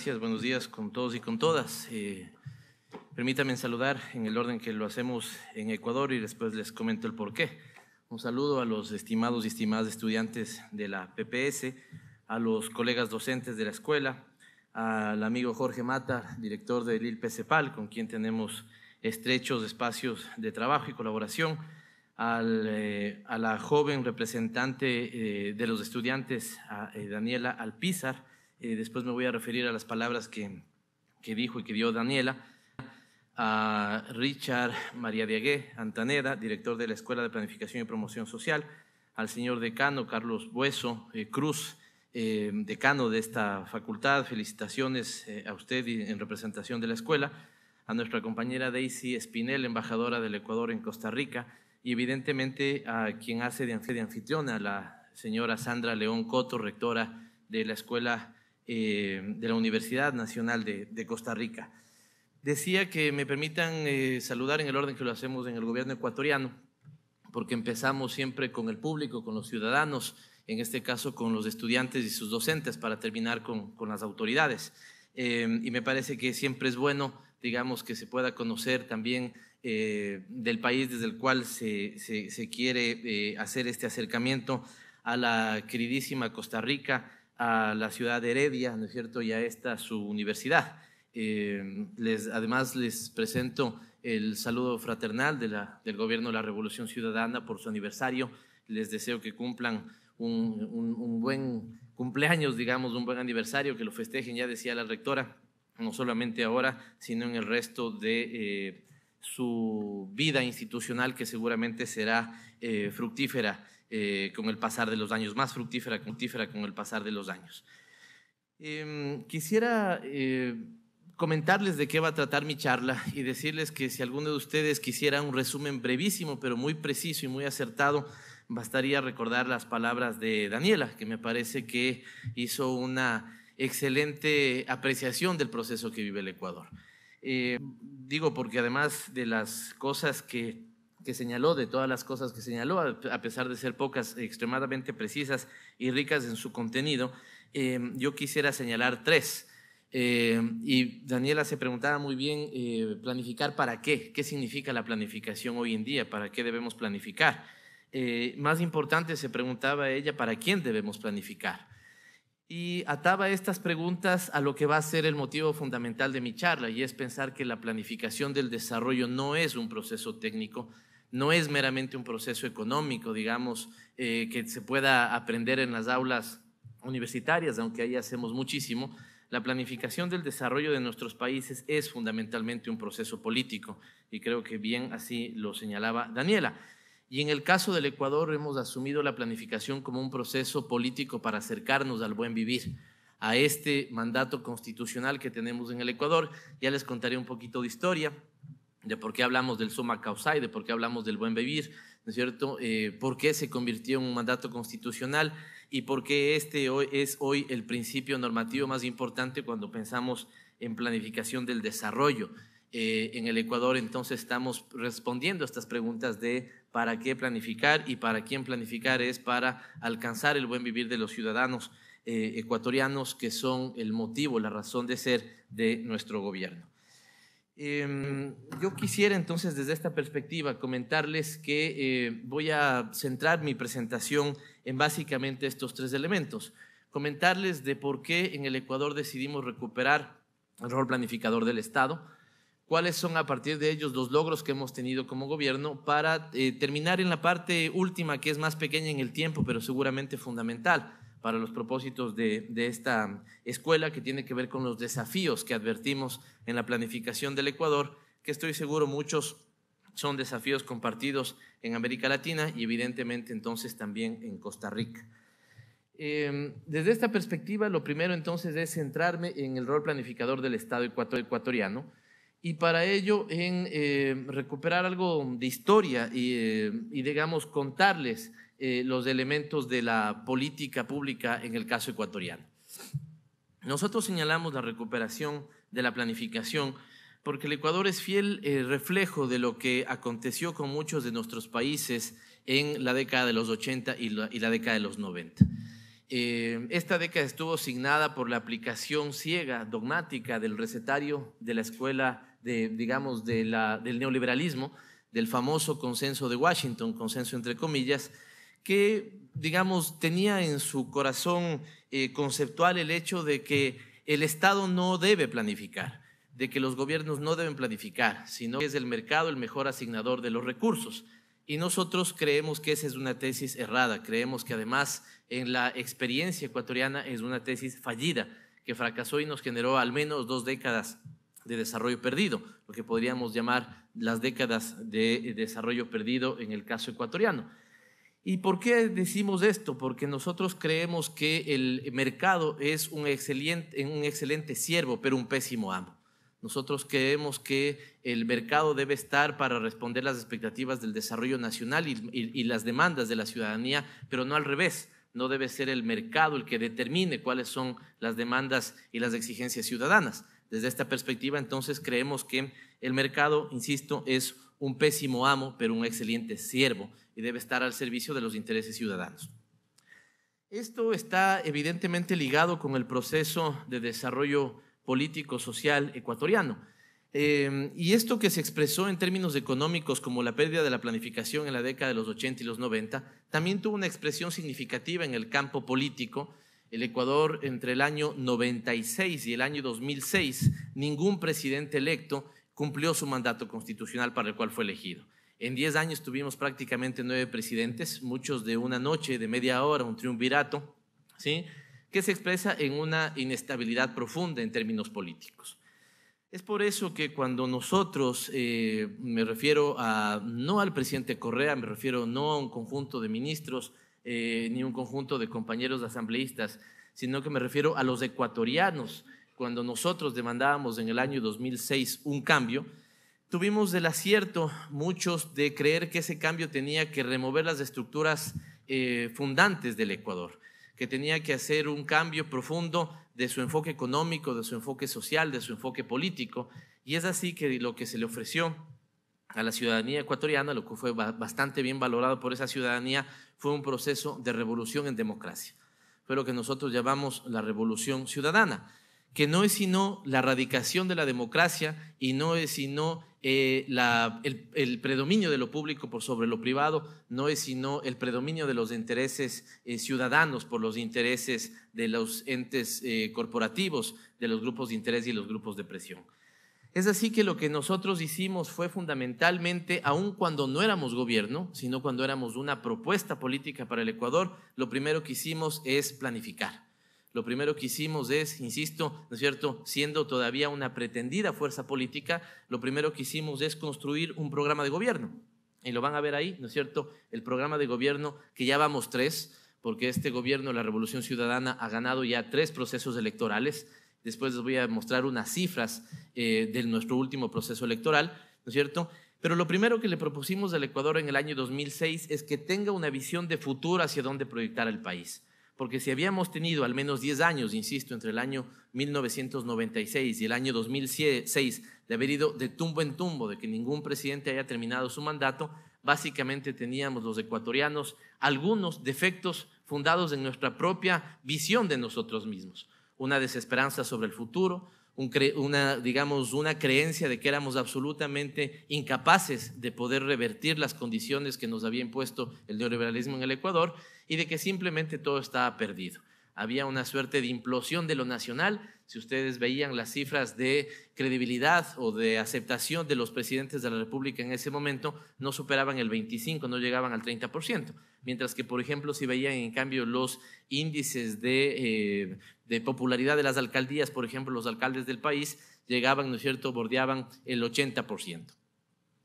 Gracias, buenos días con todos y con todas. Permítanme saludar en el orden que lo hacemos en Ecuador y después les comento el porqué. Un saludo a los estimados y estimadas estudiantes de la PPS, a los colegas docentes de la escuela, al amigo Jorge Mata, director del ILP-CEPAL, con quien tenemos estrechos espacios de trabajo y colaboración, a la joven representante de los estudiantes, Daniela Alpizar. Después me voy a referir a las palabras que dijo y que dio Daniela, a Richard María Diagué Antaneda, director de la Escuela de Planificación y Promoción Social, al señor decano Carlos Bueso Cruz, decano de esta facultad. Felicitaciones a usted y en representación de la escuela, a nuestra compañera Daisy Espinel, embajadora del Ecuador en Costa Rica, y evidentemente a quien hace de anfitriona, la señora Sandra León Coto, rectora de la Escuela de la Universidad Nacional de Costa Rica. Decía que me permitan saludar en el orden que lo hacemos en el gobierno ecuatoriano, porque empezamos siempre con el público, con los ciudadanos, en este caso con los estudiantes y sus docentes, para terminar con las autoridades. Y me parece que siempre es bueno, digamos, que se pueda conocer también del país desde el cual se quiere hacer este acercamiento a la queridísima Costa Rica, a la ciudad de Heredia, ¿no es cierto?, y a esta su universidad. Además les presento el saludo fraternal del Gobierno de la Revolución Ciudadana por su aniversario. Les deseo que cumplan un buen cumpleaños, digamos, un buen aniversario, que lo festejen, ya decía la rectora, no solamente ahora, sino en el resto de su vida institucional, que seguramente será fructífera con el pasar de los años, más fructífera con el pasar de los años. Quisiera comentarles de qué va a tratar mi charla y decirles que si alguno de ustedes quisiera un resumen brevísimo, pero muy preciso y muy acertado, bastaría recordar las palabras de Daniela, que me parece que hizo una excelente apreciación del proceso que vive el Ecuador. Digo porque además de las cosas que señaló, de todas las cosas que señaló, a pesar de ser pocas, extremadamente precisas y ricas en su contenido, yo quisiera señalar tres. Y Daniela se preguntaba muy bien, ¿planificar para qué? ¿Qué significa la planificación hoy en día? ¿Para qué debemos planificar? Más importante, se preguntaba ella, ¿para quién debemos planificar? Y ataba estas preguntas a lo que va a ser el motivo fundamental de mi charla, y es pensar que la planificación del desarrollo no es un proceso técnico, no es meramente un proceso económico, digamos, que se pueda aprender en las aulas universitarias, aunque ahí hacemos muchísimo. La planificación del desarrollo de nuestros países es fundamentalmente un proceso político, y creo que bien así lo señalaba Daniela. Y en el caso del Ecuador hemos asumido la planificación como un proceso político para acercarnos al buen vivir, a este mandato constitucional que tenemos en el Ecuador. Ya les contaré un poquito de historia, de por qué hablamos del summa causa y de por qué hablamos del buen vivir, ¿no es cierto? Por qué se convirtió en un mandato constitucional y por qué este es hoy el principio normativo más importante cuando pensamos en planificación del desarrollo. En el Ecuador entonces estamos respondiendo a estas preguntas de para qué planificar, y para quién planificar es para alcanzar el buen vivir de los ciudadanos ecuatorianos, que son el motivo, la razón de ser de nuestro gobierno. Yo quisiera entonces desde esta perspectiva comentarles que voy a centrar mi presentación en básicamente estos tres elementos. Comentarles de por qué en el Ecuador decidimos recuperar el rol planificador del Estado, cuáles son a partir de ellos los logros que hemos tenido como gobierno, para terminar en la parte última, que es más pequeña en el tiempo, pero seguramente fundamental para los propósitos de esta escuela, que tiene que ver con los desafíos que advertimos en la planificación del Ecuador, que estoy seguro muchos son desafíos compartidos en América Latina y evidentemente entonces también en Costa Rica. Desde esta perspectiva, lo primero entonces es centrarme en el rol planificador del Estado ecuatoriano, y para ello en recuperar algo de historia y digamos contarles los elementos de la política pública en el caso ecuatoriano. Nosotros señalamos la recuperación de la planificación porque el Ecuador es fiel reflejo de lo que aconteció con muchos de nuestros países en la década de los 80 y la década de los 90. Esta década estuvo signada por la aplicación ciega, dogmática del recetario de la escuela, digamos, del neoliberalismo, del famoso consenso de Washington, consenso entre comillas, que, digamos, tenía en su corazón conceptual el hecho de que el Estado no debe planificar, de que los gobiernos no deben planificar, sino que es el mercado el mejor asignador de los recursos. Y nosotros creemos que esa es una tesis errada, creemos que además en la experiencia ecuatoriana es una tesis fallida, que fracasó y nos generó al menos 2 décadas de desarrollo perdido, lo que podríamos llamar las décadas de desarrollo perdido en el caso ecuatoriano. ¿Y por qué decimos esto? Porque nosotros creemos que el mercado es un excelente siervo, pero un pésimo amo. Nosotros creemos que el mercado debe estar para responder las expectativas del desarrollo nacional y las demandas de la ciudadanía, pero no al revés. No debe ser el mercado el que determine cuáles son las demandas y las exigencias ciudadanas. Desde esta perspectiva, entonces, creemos que el mercado, insisto, es un pésimo amo, pero un excelente siervo y debe estar al servicio de los intereses ciudadanos. Esto está evidentemente ligado con el proceso de desarrollo político-social ecuatoriano. Y esto que se expresó en términos económicos como la pérdida de la planificación en la década de los 80 y los 90, también tuvo una expresión significativa en el campo político. El Ecuador, entre el año 96 y el año 2006, ningún presidente electo cumplió su mandato constitucional para el cual fue elegido. En 10 años tuvimos prácticamente 9 presidentes, muchos de una noche, de media hora, un triunvirato, ¿sí?, que se expresa en una inestabilidad profunda en términos políticos. Es por eso que cuando nosotros, me refiero no al presidente Correa, me refiero no a un conjunto de ministros, ni un conjunto de compañeros asambleístas, sino que me refiero a los ecuatorianos. Cuando nosotros demandábamos en el año 2006 un cambio, tuvimos el acierto, muchos, de creer que ese cambio tenía que remover las estructuras fundantes del Ecuador, que tenía que hacer un cambio profundo de su enfoque económico, de su enfoque social, de su enfoque político, y es así que lo que se le ofreció a la ciudadanía ecuatoriana, lo que fue bastante bien valorado por esa ciudadanía, fue un proceso de revolución en democracia. Fue lo que nosotros llamamos la revolución ciudadana, que no es sino la erradicación de la democracia y no es sino el predominio de lo público por sobre lo privado, no es sino el predominio de los intereses ciudadanos por los intereses de los entes corporativos, de los grupos de interés y los grupos de presión. Es así que lo que nosotros hicimos fue fundamentalmente, aun cuando no éramos gobierno, sino cuando éramos una propuesta política para el Ecuador, lo primero que hicimos es planificar. Lo primero que hicimos es, insisto, ¿no es cierto?, siendo todavía una pretendida fuerza política, lo primero que hicimos es construir un programa de gobierno. Y lo van a ver ahí, ¿no es cierto?, el programa de gobierno, que ya vamos 3, porque este gobierno, la Revolución Ciudadana, ha ganado ya 3 procesos electorales. Después les voy a mostrar unas cifras de nuestro último proceso electoral, ¿no es cierto? Pero lo primero que le propusimos al Ecuador en el año 2006 es que tenga una visión de futuro hacia dónde proyectar al país. Porque si habíamos tenido al menos 10 años, insisto, entre el año 1996 y el año 2006, de haber ido de tumbo en tumbo, de que ningún presidente haya terminado su mandato, básicamente teníamos los ecuatorianos algunos defectos fundados en nuestra propia visión de nosotros mismos. Una desesperanza sobre el futuro, una creencia de que éramos absolutamente incapaces de poder revertir las condiciones que nos había impuesto el neoliberalismo en el Ecuador y de que simplemente todo estaba perdido. Había una suerte de implosión de lo nacional. Si ustedes veían las cifras de credibilidad o de aceptación de los presidentes de la República en ese momento, no superaban el 25%, no llegaban al 30%. Mientras que, por ejemplo, si veían en cambio los índices de popularidad de las alcaldías, por ejemplo, los alcaldes del país llegaban, ¿no es cierto?, bordeaban el 80%.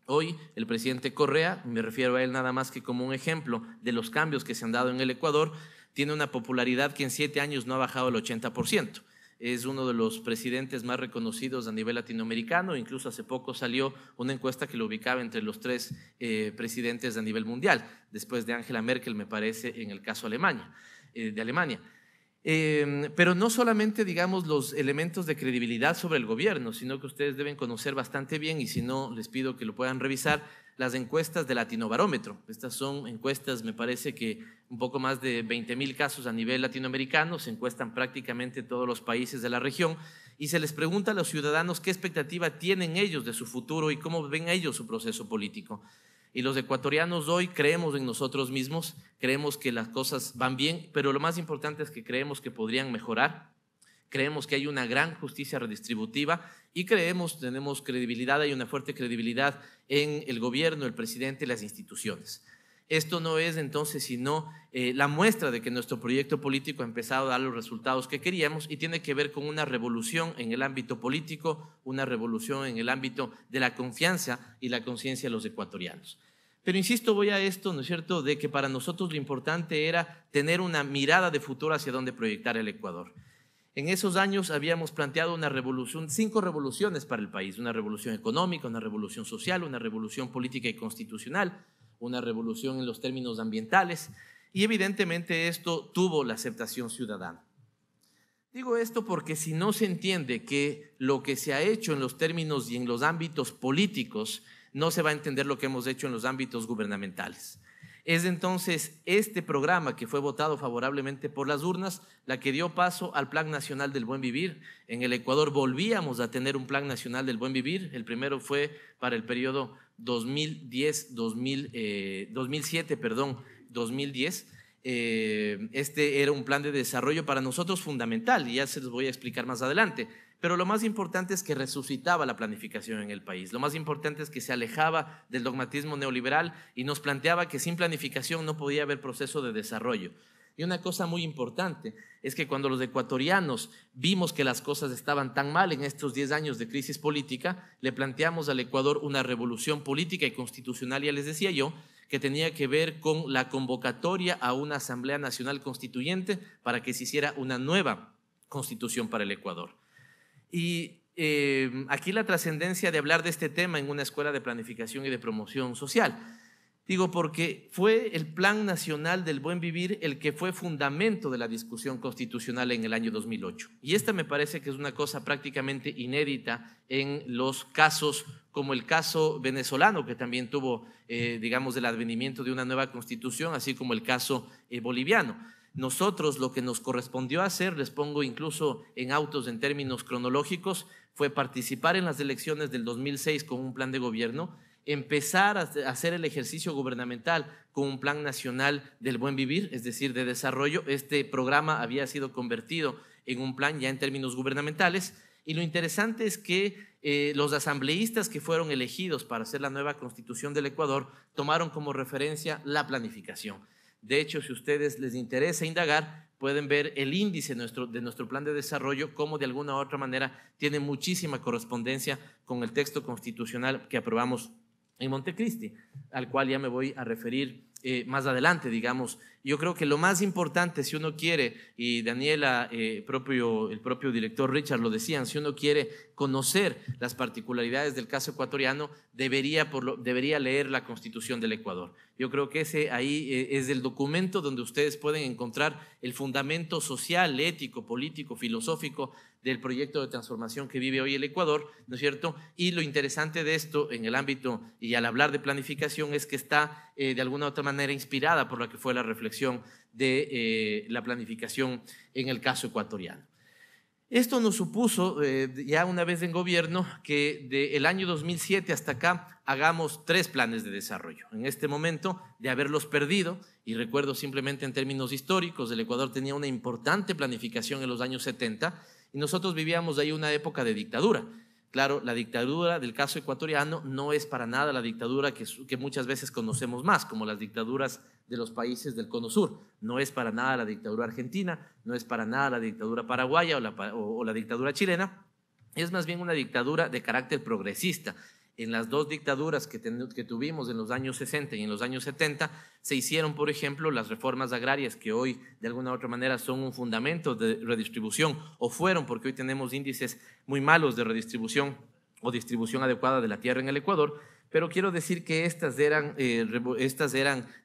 Hoy el presidente Correa, me refiero a él nada más que como un ejemplo de los cambios que se han dado en el Ecuador, tiene una popularidad que en 7 años no ha bajado el 80%. Es uno de los presidentes más reconocidos a nivel latinoamericano. Incluso hace poco salió una encuesta que lo ubicaba entre los 3 presidentes a nivel mundial, después de Angela Merkel, me parece, en el caso de Alemania. Pero no solamente, digamos, los elementos de credibilidad sobre el gobierno, sino que ustedes deben conocer bastante bien, y si no, les pido que lo puedan revisar, las encuestas de Latinobarómetro. Estas son encuestas, me parece que un poco más de 20,000 casos a nivel latinoamericano, se encuestan prácticamente todos los países de la región y se les pregunta a los ciudadanos qué expectativa tienen ellos de su futuro y cómo ven ellos su proceso político. Y los ecuatorianos hoy creemos en nosotros mismos, creemos que las cosas van bien, pero lo más importante es que creemos que podrían mejorar, creemos que hay una gran justicia redistributiva y tenemos credibilidad, hay una fuerte credibilidad en el gobierno, el presidente y las instituciones. Esto no es entonces sino la muestra de que nuestro proyecto político ha empezado a dar los resultados que queríamos y tiene que ver con una revolución en el ámbito político, una revolución en el ámbito de la confianza y la conciencia de los ecuatorianos. Pero insisto, voy a esto, ¿no es cierto?, de que para nosotros lo importante era tener una mirada de futuro hacia dónde proyectar el Ecuador. En esos años habíamos planteado una revolución, 5 revoluciones para el país, una revolución económica, una revolución social, una revolución política y constitucional, una revolución en los términos ambientales, y evidentemente esto tuvo la aceptación ciudadana. Digo esto porque si no se entiende que lo que se ha hecho en los términos y en los ámbitos políticos, no se va a entender lo que hemos hecho en los ámbitos gubernamentales. Es entonces este programa que fue votado favorablemente por las urnas la que dio paso al Plan Nacional del Buen Vivir. En el Ecuador volvíamos a tener un Plan Nacional del Buen Vivir. El primero fue para el periodo 2007-2010. Este era un plan de desarrollo para nosotros fundamental y ya se los voy a explicar más adelante. Pero lo más importante es que resucitaba la planificación en el país. Lo más importante es que se alejaba del dogmatismo neoliberal y nos planteaba que sin planificación no podía haber proceso de desarrollo. Y una cosa muy importante es que cuando los ecuatorianos vimos que las cosas estaban tan mal en estos 10 años de crisis política, le planteamos al Ecuador una revolución política y constitucional, ya les decía yo, que tenía que ver con la convocatoria a una Asamblea Nacional Constituyente para que se hiciera una nueva constitución para el Ecuador. Y aquí la trascendencia de hablar de este tema en una escuela de planificación y de promoción social. Digo porque fue el Plan Nacional del Buen Vivir el que fue fundamento de la discusión constitucional en el año 2008. Y esta me parece que es una cosa prácticamente inédita en los casos como el caso venezolano, que también tuvo, digamos, el advenimiento de una nueva constitución, así como el caso boliviano. Nosotros lo que nos correspondió hacer, les pongo incluso en autos en términos cronológicos, fue participar en las elecciones del 2006 con un plan de gobierno, empezar a hacer el ejercicio gubernamental con un plan nacional del buen vivir, es decir, de desarrollo. Este programa había sido convertido en un plan ya en términos gubernamentales y lo interesante es que los asambleístas que fueron elegidos para hacer la nueva constitución del Ecuador tomaron como referencia la planificación. De hecho, si a ustedes les interesa indagar, pueden ver el índice de nuestro plan de desarrollo, cómo de alguna u otra manera tiene muchísima correspondencia con el texto constitucional que aprobamos en Montecristi, al cual ya me voy a referir más adelante, digamos. Yo creo que lo más importante, si uno quiere, y Daniela, el propio director Richard lo decían, si uno quiere conocer las particularidades del caso ecuatoriano, debería leer la Constitución del Ecuador. Yo creo que ese ahí es el documento donde ustedes pueden encontrar el fundamento social, ético, político, filosófico del proyecto de transformación que vive hoy el Ecuador, ¿no es cierto? Y lo interesante de esto en el ámbito y al hablar de planificación es que está de alguna u otra manera inspirada por la que fue la reflexión de la planificación en el caso ecuatoriano. Esto nos supuso, ya una vez en gobierno, que del año 2007 hasta acá hagamos 3 planes de desarrollo. En este momento, de haberlos perdido, y recuerdo simplemente en términos históricos, el Ecuador tenía una importante planificación en los años 70 y nosotros vivíamos ahí una época de dictadura. Claro, la dictadura del caso ecuatoriano no es para nada la dictadura que muchas veces conocemos más, como las dictaduras de los países del Cono Sur. No es para nada la dictadura argentina, no es para nada la dictadura paraguaya o la dictadura chilena. Es más bien una dictadura de carácter progresista. En las 2 dictaduras que tuvimos en los años 60 y en los años 70 se hicieron, por ejemplo, las reformas agrarias que hoy de alguna u otra manera son un fundamento de redistribución, o fueron, porque hoy tenemos índices muy malos de redistribución o distribución adecuada de la tierra en el Ecuador, pero quiero decir que estas eran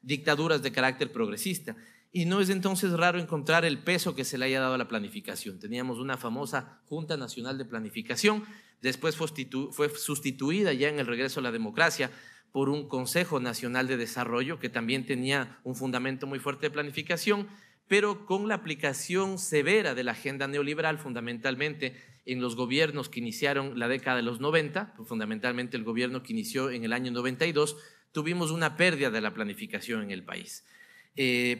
dictaduras de carácter progresista. y no es entonces raro encontrar el peso que se le haya dado a la planificación. Teníamos una famosa Junta Nacional de Planificación, después fue sustituida ya en el regreso a la democracia por un Consejo Nacional de Desarrollo que también tenía un fundamento muy fuerte de planificación, pero con la aplicación severa de la agenda neoliberal, fundamentalmente en los gobiernos que iniciaron la década de los 90, fundamentalmente el gobierno que inició en el año 92, tuvimos una pérdida de la planificación en el país.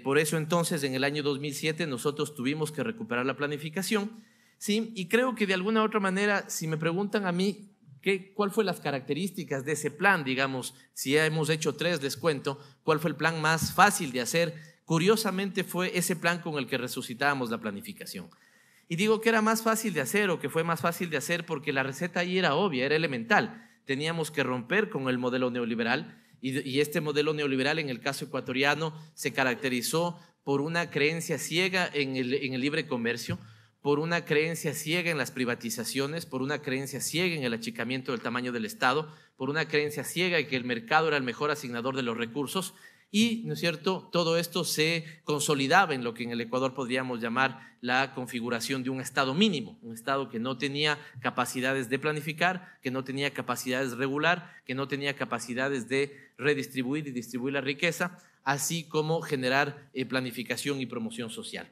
Por eso entonces en el año 2007 nosotros tuvimos que recuperar la planificación, ¿sí? Y creo que de alguna u otra manera, si me preguntan a mí cuál fue las características de ese plan, digamos, si ya hemos hecho 3, les cuento cuál fue el plan más fácil de hacer. Curiosamente fue ese plan con el que resucitábamos la planificación. Y digo que era más fácil de hacer o que fue más fácil de hacer porque la receta ahí era obvia, era elemental. Teníamos que romper con el modelo neoliberal y este modelo neoliberal en el caso ecuatoriano se caracterizó por una creencia ciega en el libre comercio, por una creencia ciega en las privatizaciones, por una creencia ciega en el achicamiento del tamaño del Estado, por una creencia ciega en que el mercado era el mejor asignador de los recursos. Y, ¿no es cierto?, todo esto se consolidaba en lo que en el Ecuador podríamos llamar la configuración de un Estado mínimo, un Estado que no tenía capacidades de planificar, que no tenía capacidades de regular, que no tenía capacidades de redistribuir y distribuir la riqueza, así como generar planificación y promoción social.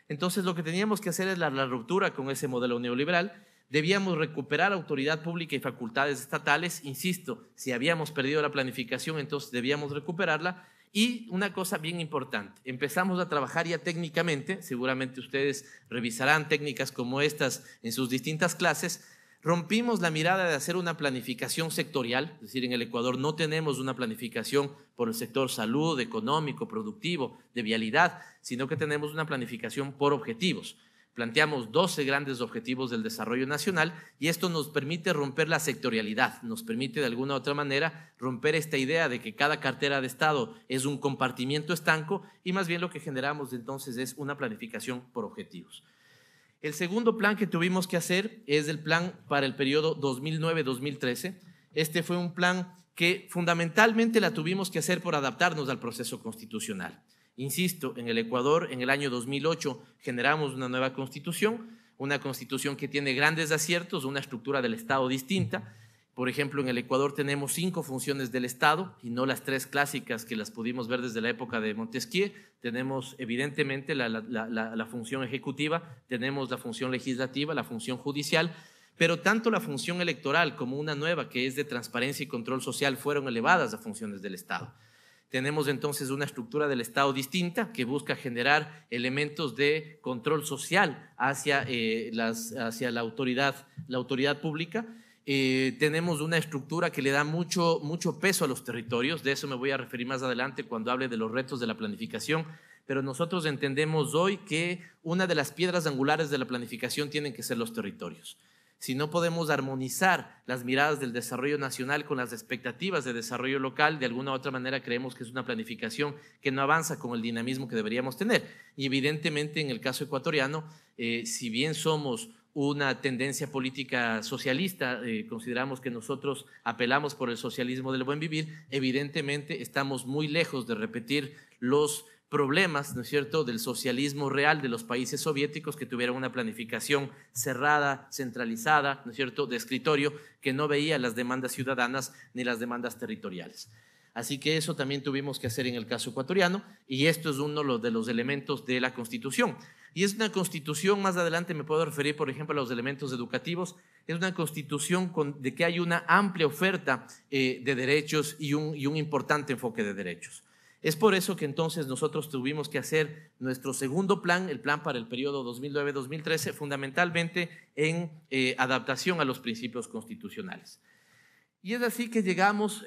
Entonces, lo que teníamos que hacer es la ruptura con ese modelo neoliberal. Debíamos recuperar autoridad pública y facultades estatales. Insisto, si habíamos perdido la planificación, entonces debíamos recuperarla. Y una cosa bien importante, empezamos a trabajar ya técnicamente, seguramente ustedes revisarán técnicas como estas en sus distintas clases. Rompimos la mirada de hacer una planificación sectorial, es decir, en el Ecuador no tenemos una planificación por el sector salud, económico, productivo, de vialidad, sino que tenemos una planificación por objetivos. Planteamos 12 grandes objetivos del desarrollo nacional y esto nos permite romper la sectorialidad, nos permite de alguna u otra manera romper esta idea de que cada cartera de Estado es un compartimiento estanco y más bien lo que generamos entonces es una planificación por objetivos. El segundo plan que tuvimos que hacer es el plan para el periodo 2009-2013. Este fue un plan que fundamentalmente la tuvimos que hacer por adaptarnos al proceso constitucional. Insisto, en el Ecuador, en el año 2008, generamos una nueva constitución, una constitución que tiene grandes aciertos, una estructura del Estado distinta. Por ejemplo, en el Ecuador tenemos 5 funciones del Estado y no las 3 clásicas que las pudimos ver desde la época de Montesquieu. Tenemos evidentemente la función ejecutiva, tenemos la función legislativa, la función judicial, pero tanto la función electoral como una nueva que es de transparencia y control social fueron elevadas a funciones del Estado. Tenemos entonces una estructura del Estado distinta que busca generar elementos de control social hacia la autoridad pública. Tenemos una estructura que le da mucho peso a los territorios, de eso me voy a referir más adelante cuando hable de los retos de la planificación, pero nosotros entendemos hoy que una de las piedras angulares de la planificación tienen que ser los territorios. Si no podemos armonizar las miradas del desarrollo nacional con las expectativas de desarrollo local, de alguna u otra manera creemos que es una planificación que no avanza con el dinamismo que deberíamos tener. Y evidentemente en el caso ecuatoriano, si bien somos una tendencia política socialista, consideramos que nosotros apelamos por el socialismo del buen vivir, evidentemente estamos muy lejos de repetir los problemas, ¿no es cierto?, del socialismo real de los países soviéticos que tuvieron una planificación cerrada, centralizada, ¿no es cierto?, de escritorio, que no veía las demandas ciudadanas ni las demandas territoriales. Así que eso también tuvimos que hacer en el caso ecuatoriano y esto es uno de los elementos de la Constitución. Y es una Constitución, más adelante me puedo referir, por ejemplo, a los elementos educativos, es una Constitución de que hay una amplia oferta de derechos y un importante enfoque de derechos. Es por eso que entonces nosotros tuvimos que hacer nuestro segundo plan, el plan para el periodo 2009-2013, fundamentalmente en adaptación a los principios constitucionales. Y es así que llegamos,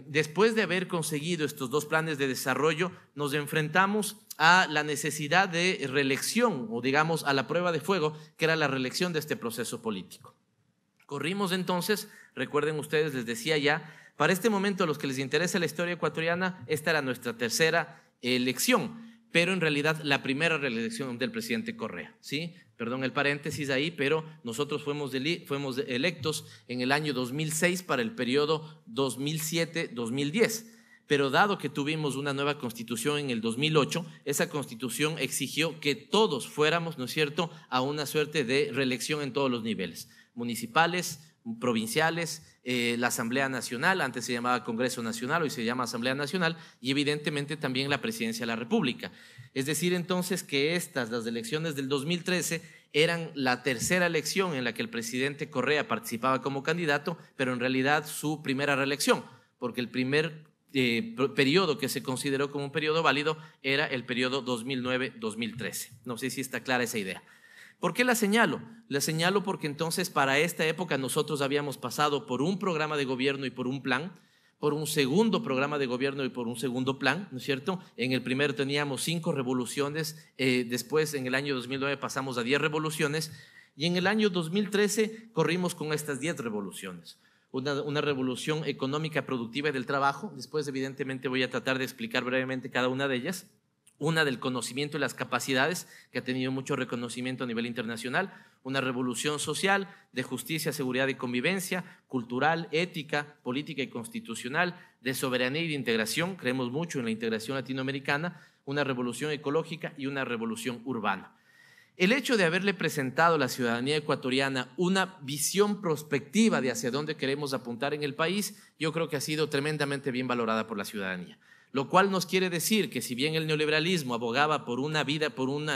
después de haber conseguido estos 2 planes de desarrollo, nos enfrentamos a la necesidad de reelección, o digamos a la prueba de fuego, que era la reelección de este proceso político. Corrimos entonces, recuerden ustedes, les decía ya, para este momento a los que les interesa la historia ecuatoriana, esta era nuestra tercera elección, pero en realidad la primera reelección del presidente Correa, ¿sí? Perdón el paréntesis ahí, pero nosotros fuimos electos en el año 2006 para el periodo 2007-2010. pero dado que tuvimos una nueva constitución en el 2008, esa constitución exigió que todos fuéramos, ¿no es cierto?, a una suerte de reelección en todos los niveles, municipales, provinciales, la Asamblea Nacional, antes se llamaba Congreso Nacional, hoy se llama Asamblea Nacional, y evidentemente también la Presidencia de la República. Es decir, entonces, que las elecciones del 2013, eran la tercera elección en la que el presidente Correa participaba como candidato, pero en realidad su primera reelección, porque el primer periodo que se consideró como un periodo válido era el periodo 2009-2013. No sé si está clara esa idea. ¿Por qué la señalo? La señalo porque entonces para esta época nosotros habíamos pasado por un programa de gobierno y por un plan, por un segundo programa de gobierno y por un segundo plan, ¿no es cierto? En el primero teníamos 5 revoluciones, después en el año 2009 pasamos a 10 revoluciones y en el año 2013 corrimos con estas 10 revoluciones. Una revolución económica, productiva y del trabajo. Después, evidentemente, voy a tratar de explicar brevemente cada una de ellas. Una del conocimiento y las capacidades, que ha tenido mucho reconocimiento a nivel internacional. Una revolución social, de justicia, seguridad y convivencia, cultural, ética, política y constitucional, de soberanía y de integración. Creemos mucho en la integración latinoamericana. Una revolución ecológica y una revolución urbana. El hecho de haberle presentado a la ciudadanía ecuatoriana una visión prospectiva de hacia dónde queremos apuntar en el país, yo creo que ha sido tremendamente bien valorada por la ciudadanía. Lo cual nos quiere decir que si bien el neoliberalismo abogaba por una vida, por un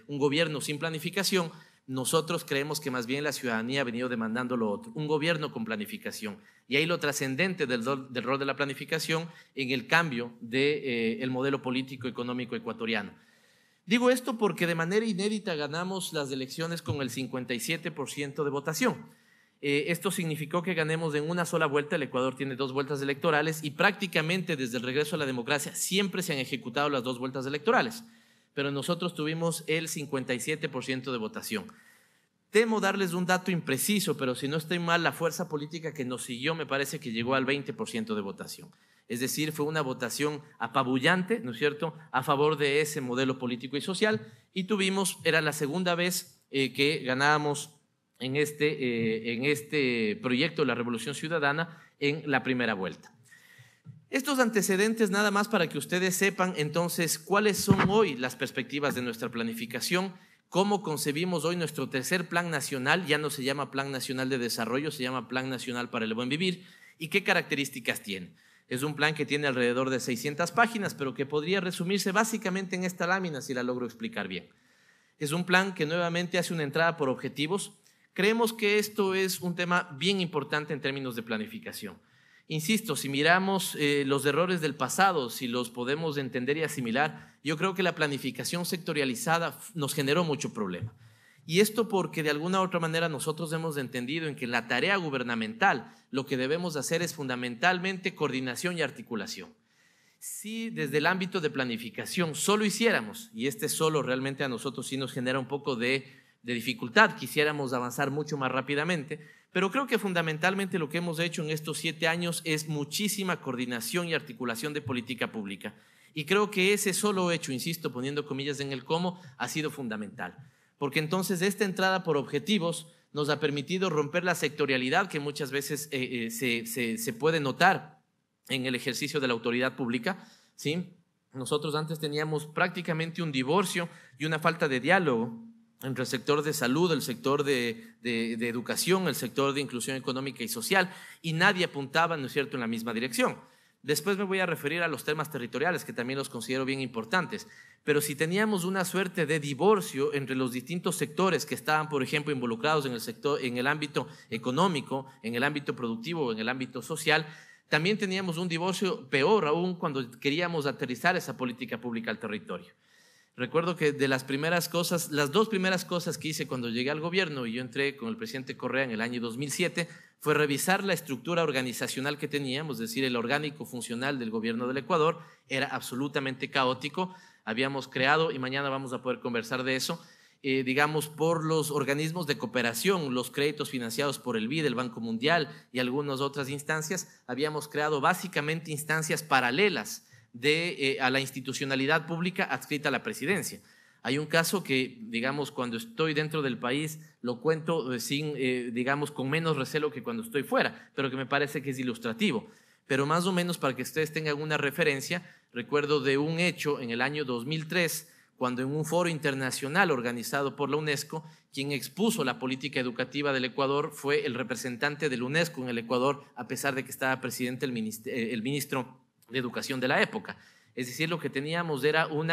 gobierno sin planificación, nosotros creemos que más bien la ciudadanía ha venido demandando lo otro, un gobierno con planificación. Y ahí lo trascendente del rol de la planificación en el cambio del modelo político económico ecuatoriano. Digo esto porque de manera inédita ganamos las elecciones con el 57% de votación. Esto significó que ganemos en una sola vuelta. El Ecuador tiene 2 vueltas electorales y prácticamente desde el regreso a la democracia siempre se han ejecutado las 2 vueltas electorales, pero nosotros tuvimos el 57% de votación. Temo darles un dato impreciso, pero si no estoy mal, la fuerza política que nos siguió me parece que llegó al 20% de votación. Es decir, fue una votación apabullante, ¿no es cierto?, a favor de ese modelo político y social, y era la segunda vez que ganábamos en este proyecto de la Revolución Ciudadana en la primera vuelta. Estos antecedentes nada más para que ustedes sepan entonces cuáles son hoy las perspectivas de nuestra planificación, cómo concebimos hoy nuestro tercer plan nacional. Ya no se llama Plan Nacional de Desarrollo, se llama Plan Nacional para el Buen Vivir, y qué características tiene. Es un plan que tiene alrededor de 600 páginas, pero que podría resumirse básicamente en esta lámina si la logro explicar bien. Es un plan que nuevamente hace una entrada por objetivos. Creemos que esto es un tema bien importante en términos de planificación. Insisto, si miramos los errores del pasado, si los podemos entender y asimilar, yo creo que la planificación sectorializada nos generó mucho problema. Y esto porque de alguna u otra manera nosotros hemos entendido en que la tarea gubernamental lo que debemos hacer es fundamentalmente coordinación y articulación. Si desde el ámbito de planificación solo hiciéramos, y solo realmente a nosotros sí nos genera un poco de dificultad, quisiéramos avanzar mucho más rápidamente, pero creo que fundamentalmente lo que hemos hecho en estos 7 años es muchísima coordinación y articulación de política pública. Y creo que ese solo hecho, insisto, poniendo comillas en el cómo, ha sido fundamental. Porque entonces esta entrada por objetivos nos ha permitido romper la sectorialidad que muchas veces se puede notar en el ejercicio de la autoridad pública, ¿sí? Nosotros antes teníamos prácticamente un divorcio y una falta de diálogo entre el sector de salud, el sector de educación, el sector de inclusión económica y social, y nadie apuntaba, ¿no es cierto?, en la misma dirección. Después me voy a referir a los temas territoriales, que también los considero bien importantes, pero si teníamos una suerte de divorcio entre los distintos sectores que estaban, por ejemplo, involucrados en el ámbito económico, en el ámbito productivo, en el ámbito social, también teníamos un divorcio peor aún cuando queríamos aterrizar esa política pública al territorio. Recuerdo que de las 2 primeras cosas que hice cuando llegué al gobierno y yo entré con el presidente Correa en el año 2007 fue revisar la estructura organizacional que teníamos, es decir, el orgánico funcional del gobierno del Ecuador era absolutamente caótico. Habíamos creado, y mañana vamos a poder conversar de eso, digamos, por los organismos de cooperación, los créditos financiados por el BID, el Banco Mundial y algunas otras instancias, habíamos creado básicamente instancias paralelas a la institucionalidad pública adscrita a la presidencia. Hay un caso que, digamos, cuando estoy dentro del país lo cuento digamos, con menos recelo que cuando estoy fuera, pero que me parece que es ilustrativo. pero más o menos para que ustedes tengan una referencia, recuerdo de un hecho en el año 2003, cuando en un foro internacional organizado por la UNESCO, quien expuso la política educativa del Ecuador fue el representante de la UNESCO en el Ecuador, a pesar de que estaba presente el ministro de Educación de la época. Es decir, lo que teníamos era un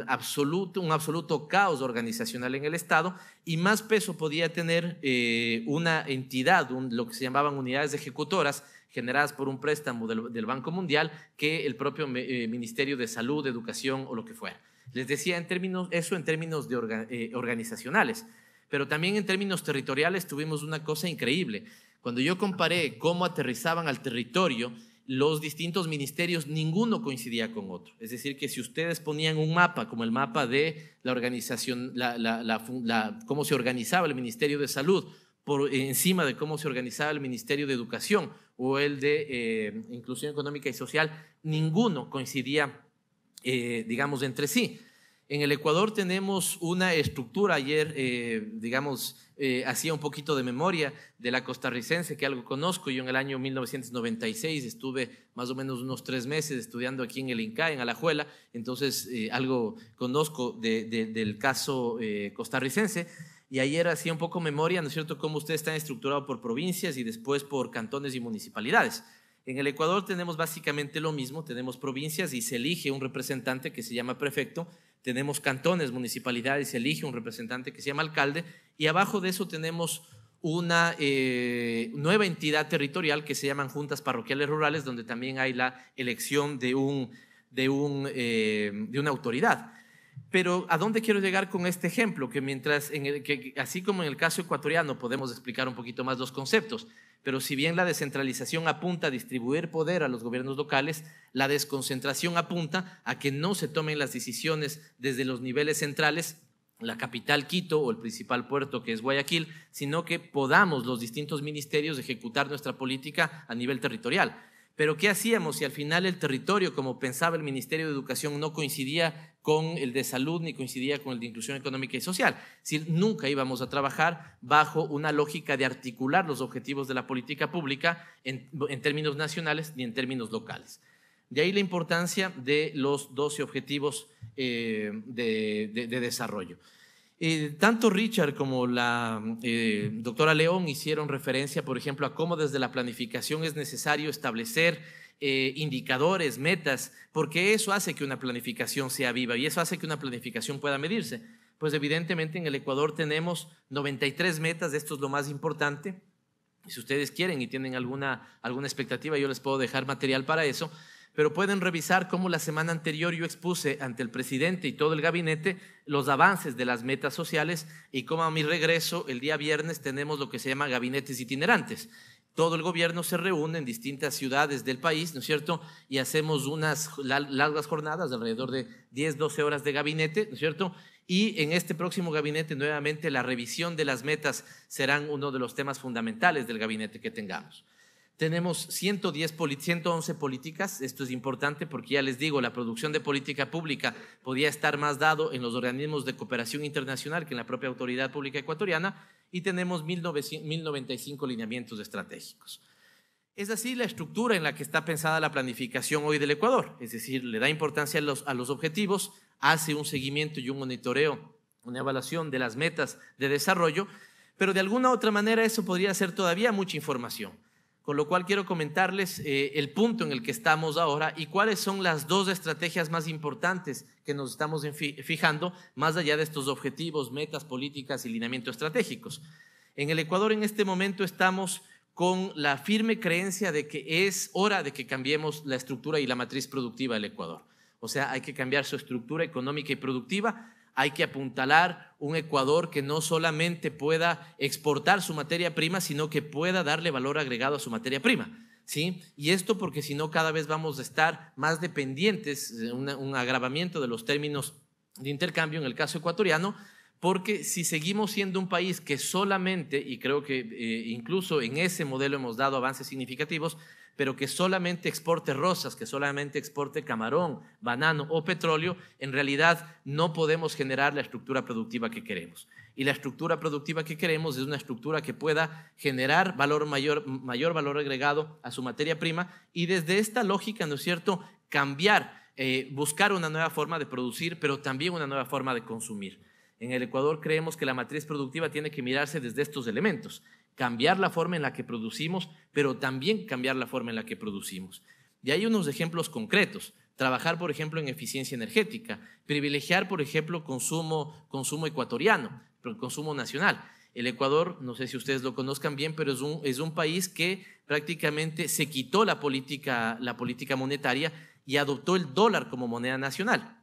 absoluto caos organizacional en el Estado, y más peso podía tener una entidad, lo que se llamaban unidades ejecutoras, generadas por un préstamo del Banco Mundial, que el propio Ministerio de Salud, Educación o lo que fuera. Les decía en términos organizacionales, pero también en términos territoriales tuvimos una cosa increíble. Cuando yo comparé cómo aterrizaban al territorio los distintos ministerios, ninguno coincidía con otro. Es decir, que si ustedes ponían un mapa, como el mapa de la organización, cómo se organizaba el Ministerio de Salud, por encima de cómo se organizaba el Ministerio de Educación o el de Inclusión Económica y Social, ninguno coincidía, digamos, entre sí. En el Ecuador tenemos una estructura, ayer, hacía un poquito de memoria de la costarricense, que algo conozco. Yo en el año 1996 estuve más o menos unos 3 meses estudiando aquí en el INCA, en Alajuela, entonces algo conozco del caso costarricense. Y ayer hacía un poco memoria, ¿no es cierto?, cómo ustedes están estructurados por provincias y después por cantones y municipalidades. En el Ecuador tenemos básicamente lo mismo, tenemos provincias y se elige un representante que se llama prefecto, tenemos cantones, municipalidades y se elige un representante que se llama alcalde, y abajo de eso tenemos una nueva entidad territorial que se llaman juntas parroquiales rurales, donde también hay la elección de una autoridad. Pero ¿a dónde quiero llegar con este ejemplo? Que así como en el caso ecuatoriano podemos explicar un poquito más los conceptos, pero si bien la descentralización apunta a distribuir poder a los gobiernos locales, la desconcentración apunta a que no se tomen las decisiones desde los niveles centrales, la capital Quito o el principal puerto que es Guayaquil, sino que podamos los distintos ministerios ejecutar nuestra política a nivel territorial. Pero ¿qué hacíamos si al final el territorio, como pensaba el Ministerio de Educación, no coincidía con el de Salud ni coincidía con el de Inclusión Económica y Social? Si nunca íbamos a trabajar bajo una lógica de articular los objetivos de la política pública en términos nacionales ni en términos locales. De ahí la importancia de los 12 objetivos de desarrollo. Tanto Richard como la doctora León hicieron referencia, por ejemplo, a cómo desde la planificación es necesario establecer indicadores, metas, porque eso hace que una planificación sea viva y eso hace que una planificación pueda medirse. Pues evidentemente en el Ecuador tenemos 93 metas, esto es lo más importante. Y si ustedes quieren y tienen alguna expectativa, yo les puedo dejar material para eso. Pero pueden revisar cómo la semana anterior yo expuse ante el presidente y todo el gabinete los avances de las metas sociales y cómo a mi regreso el día viernes tenemos lo que se llama gabinetes itinerantes. Todo el gobierno se reúne en distintas ciudades del país, ¿no es cierto? Y hacemos unas largas jornadas de alrededor de 10, 12 horas de gabinete, ¿no es cierto? Y en este próximo gabinete nuevamente la revisión de las metas serán uno de los temas fundamentales del gabinete que tengamos. Tenemos 111 políticas, esto es importante porque ya les digo, la producción de política pública podía estar más dado en los organismos de cooperación internacional que en la propia autoridad pública ecuatoriana, y tenemos 1095 lineamientos estratégicos. Es así la estructura en la que está pensada la planificación hoy del Ecuador, es decir, le da importancia a los objetivos, hace un seguimiento y un monitoreo, una evaluación de las metas de desarrollo, pero de alguna u otra manera eso podría ser todavía mucha información. Con lo cual quiero comentarles el punto en el que estamos ahora y cuáles son las 2 estrategias más importantes que nos estamos fijando más allá de estos objetivos, metas, políticas y lineamientos estratégicos. En el Ecuador en este momento estamos con la firme creencia de que es hora de que cambiemos la estructura y la matriz productiva del Ecuador. O sea, hay que cambiar su estructura económica y productiva. Hay que apuntalar un Ecuador que no solamente pueda exportar su materia prima, sino que pueda darle valor agregado a su materia prima, ¿sí? Y esto porque si no cada vez vamos a estar más dependientes, un agravamiento de los términos de intercambio en el caso ecuatoriano, porque si seguimos siendo un país que solamente, y creo que incluso en ese modelo hemos dado avances significativos, pero que solamente exporte rosas, que solamente exporte camarón, banano o petróleo, en realidad no podemos generar la estructura productiva que queremos. Y la estructura productiva que queremos es una estructura que pueda generar mayor valor agregado a su materia prima y desde esta lógica, ¿no es cierto?, cambiar, buscar una nueva forma de producir, pero también una nueva forma de consumir. En el Ecuador creemos que la matriz productiva tiene que mirarse desde estos elementos, cambiar la forma en la que producimos, pero también cambiar la forma en la que producimos. Y hay unos ejemplos concretos. Trabajar, por ejemplo, en eficiencia energética, privilegiar, por ejemplo, consumo ecuatoriano, consumo nacional. El Ecuador, no sé si ustedes lo conozcan bien, pero es un país que prácticamente se quitó la política monetaria y adoptó el dólar como moneda nacional.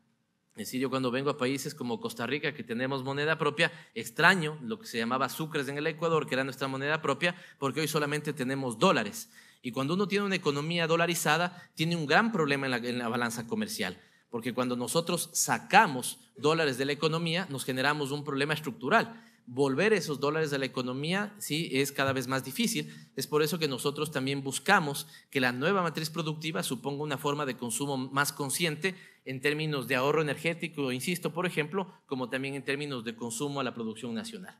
Es decir, yo cuando vengo a países como Costa Rica, que tenemos moneda propia, extraño lo que se llamaba sucres en el Ecuador, que era nuestra moneda propia, porque hoy solamente tenemos dólares. Y cuando uno tiene una economía dolarizada, tiene un gran problema en la balanza comercial, porque cuando nosotros sacamos dólares de la economía, nos generamos un problema estructural. Volver esos dólares de la economía sí es cada vez más difícil. Es por eso que nosotros también buscamos que la nueva matriz productiva suponga una forma de consumo más consciente en términos de ahorro energético, insisto, por ejemplo, como también en términos de consumo a la producción nacional.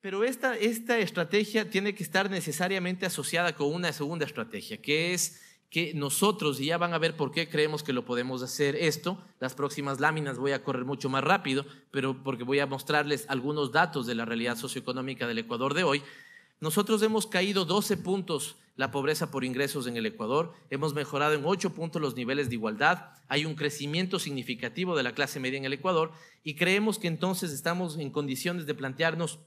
Pero esta estrategia tiene que estar necesariamente asociada con una segunda estrategia, que es que nosotros, y ya van a ver por qué creemos que lo podemos hacer esto, las próximas láminas voy a correr mucho más rápido, pero porque voy a mostrarles algunos datos de la realidad socioeconómica del Ecuador de hoy. Nosotros hemos caído 12 puntos la pobreza por ingresos en el Ecuador, hemos mejorado en 8 puntos los niveles de igualdad, hay un crecimiento significativo de la clase media en el Ecuador y creemos que entonces estamos en condiciones de plantearnos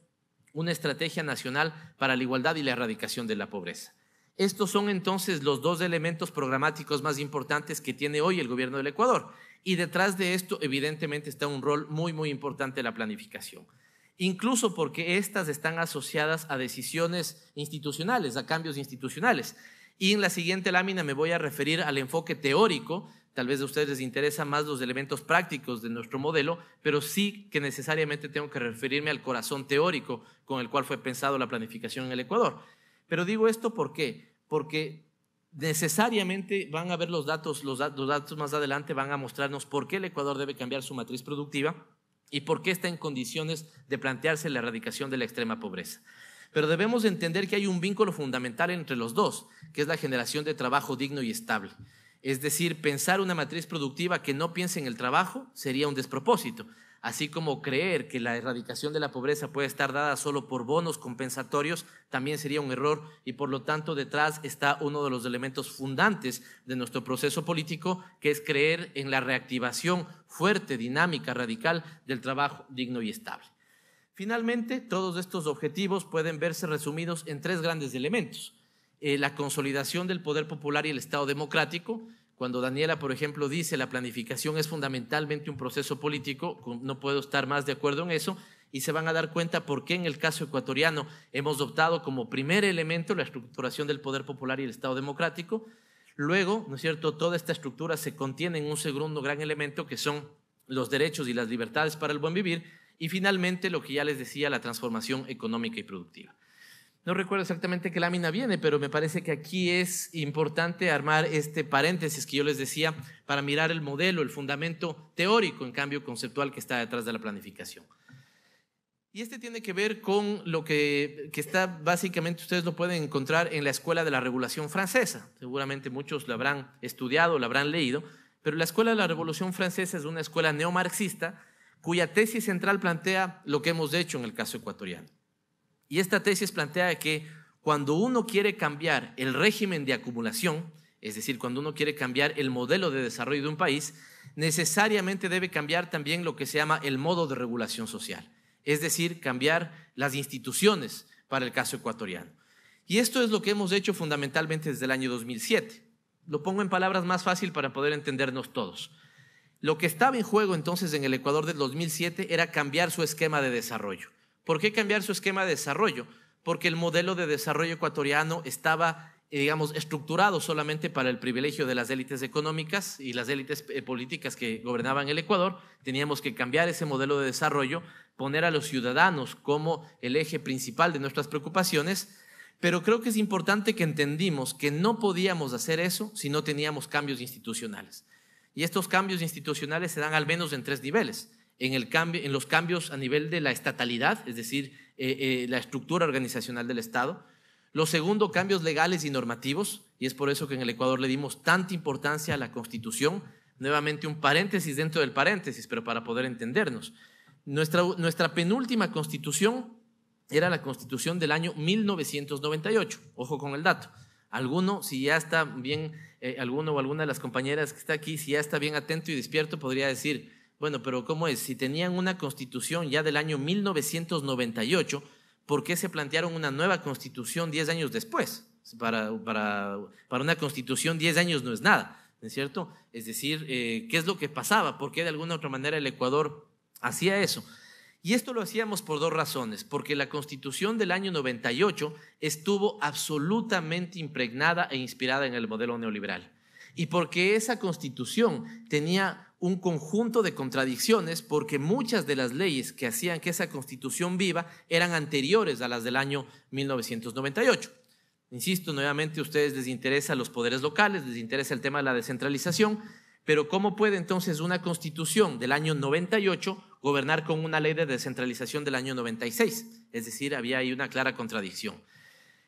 una estrategia nacional para la igualdad y la erradicación de la pobreza. Estos son entonces los dos elementos programáticos más importantes que tiene hoy el gobierno del Ecuador. Y detrás de esto, evidentemente, está un rol muy, muy importante de la planificación. Incluso porque estas están asociadas a decisiones institucionales, a cambios institucionales. Y en la siguiente lámina me voy a referir al enfoque teórico. Tal vez a ustedes les interesan más los elementos prácticos de nuestro modelo, pero sí que necesariamente tengo que referirme al corazón teórico con el cual fue pensado la planificación en el Ecuador. Pero digo esto ¿por qué? Porque necesariamente van a ver los datos más adelante van a mostrarnos por qué el Ecuador debe cambiar su matriz productiva y por qué está en condiciones de plantearse la erradicación de la extrema pobreza. Pero debemos entender que hay un vínculo fundamental entre los dos, que es la generación de trabajo digno y estable. Es decir, pensar una matriz productiva que no piense en el trabajo sería un despropósito, así como creer que la erradicación de la pobreza puede estar dada solo por bonos compensatorios también sería un error y por lo tanto detrás está uno de los elementos fundantes de nuestro proceso político, que es creer en la reactivación fuerte, dinámica, radical del trabajo digno y estable. Finalmente, todos estos objetivos pueden verse resumidos en tres grandes elementos. La consolidación del poder popular y el Estado democrático. Cuando Daniela, por ejemplo, dice la planificación es fundamentalmente un proceso político, no puedo estar más de acuerdo en eso, y se van a dar cuenta por qué en el caso ecuatoriano hemos optado como primer elemento la estructuración del poder popular y el Estado democrático. Luego, ¿no es cierto?, toda esta estructura se contiene en un segundo gran elemento que son los derechos y las libertades para el buen vivir, y finalmente lo que ya les decía, la transformación económica y productiva. No recuerdo exactamente qué lámina viene, pero me parece que aquí es importante armar este paréntesis que yo les decía para mirar el modelo, el fundamento teórico, en cambio conceptual, que está detrás de la planificación. Y este tiene que ver con lo que está básicamente, ustedes lo pueden encontrar en la Escuela de la Revolución Francesa. Seguramente muchos lo habrán estudiado, lo habrán leído, pero la Escuela de la Revolución Francesa es una escuela neomarxista cuya tesis central plantea lo que hemos hecho en el caso ecuatoriano. Y esta tesis plantea que cuando uno quiere cambiar el régimen de acumulación, es decir, cuando uno quiere cambiar el modelo de desarrollo de un país, necesariamente debe cambiar también lo que se llama el modo de regulación social, es decir, cambiar las instituciones para el caso ecuatoriano. Y esto es lo que hemos hecho fundamentalmente desde el año 2007. Lo pongo en palabras más fácil para poder entendernos todos. Lo que estaba en juego entonces en el Ecuador del 2007 era cambiar su esquema de desarrollo. ¿Por qué cambiar su esquema de desarrollo? Porque el modelo de desarrollo ecuatoriano estaba, estructurado solamente para el privilegio de las élites económicas y las élites políticas que gobernaban el Ecuador. Teníamos que cambiar ese modelo de desarrollo, poner a los ciudadanos como el eje principal de nuestras preocupaciones, pero creo que es importante que entendimos que no podíamos hacer eso si no teníamos cambios institucionales. Y estos cambios institucionales se dan al menos en tres niveles. en los cambios a nivel de la estatalidad, es decir, la estructura organizacional del Estado. Lo segundo, cambios legales y normativos, y es por eso que en el Ecuador le dimos tanta importancia a la Constitución. Nuevamente un paréntesis dentro del paréntesis, pero para poder entendernos. Nuestra penúltima Constitución era la Constitución del año 1998. Ojo con el dato. Alguno, si ya está bien, alguno o alguna de las compañeras que está aquí, si ya está bien atento y despierto, podría decir, bueno, pero ¿cómo es? Si tenían una Constitución ya del año 1998, ¿por qué se plantearon una nueva Constitución 10 años después? Para una Constitución 10 años no es nada, ¿no es cierto? Es decir, ¿qué es lo que pasaba? ¿Por qué de alguna u otra manera el Ecuador hacía eso? Y esto lo hacíamos por dos razones, porque la Constitución del año 98 estuvo absolutamente impregnada e inspirada en el modelo neoliberal, y porque esa Constitución tenía un conjunto de contradicciones, porque muchas de las leyes que hacían que esa Constitución viva eran anteriores a las del año 1998. Insisto, nuevamente a ustedes les interesa los poderes locales, les interesa el tema de la descentralización, pero ¿cómo puede entonces una Constitución del año 98 gobernar con una ley de descentralización del año 96? Es decir, había ahí una clara contradicción.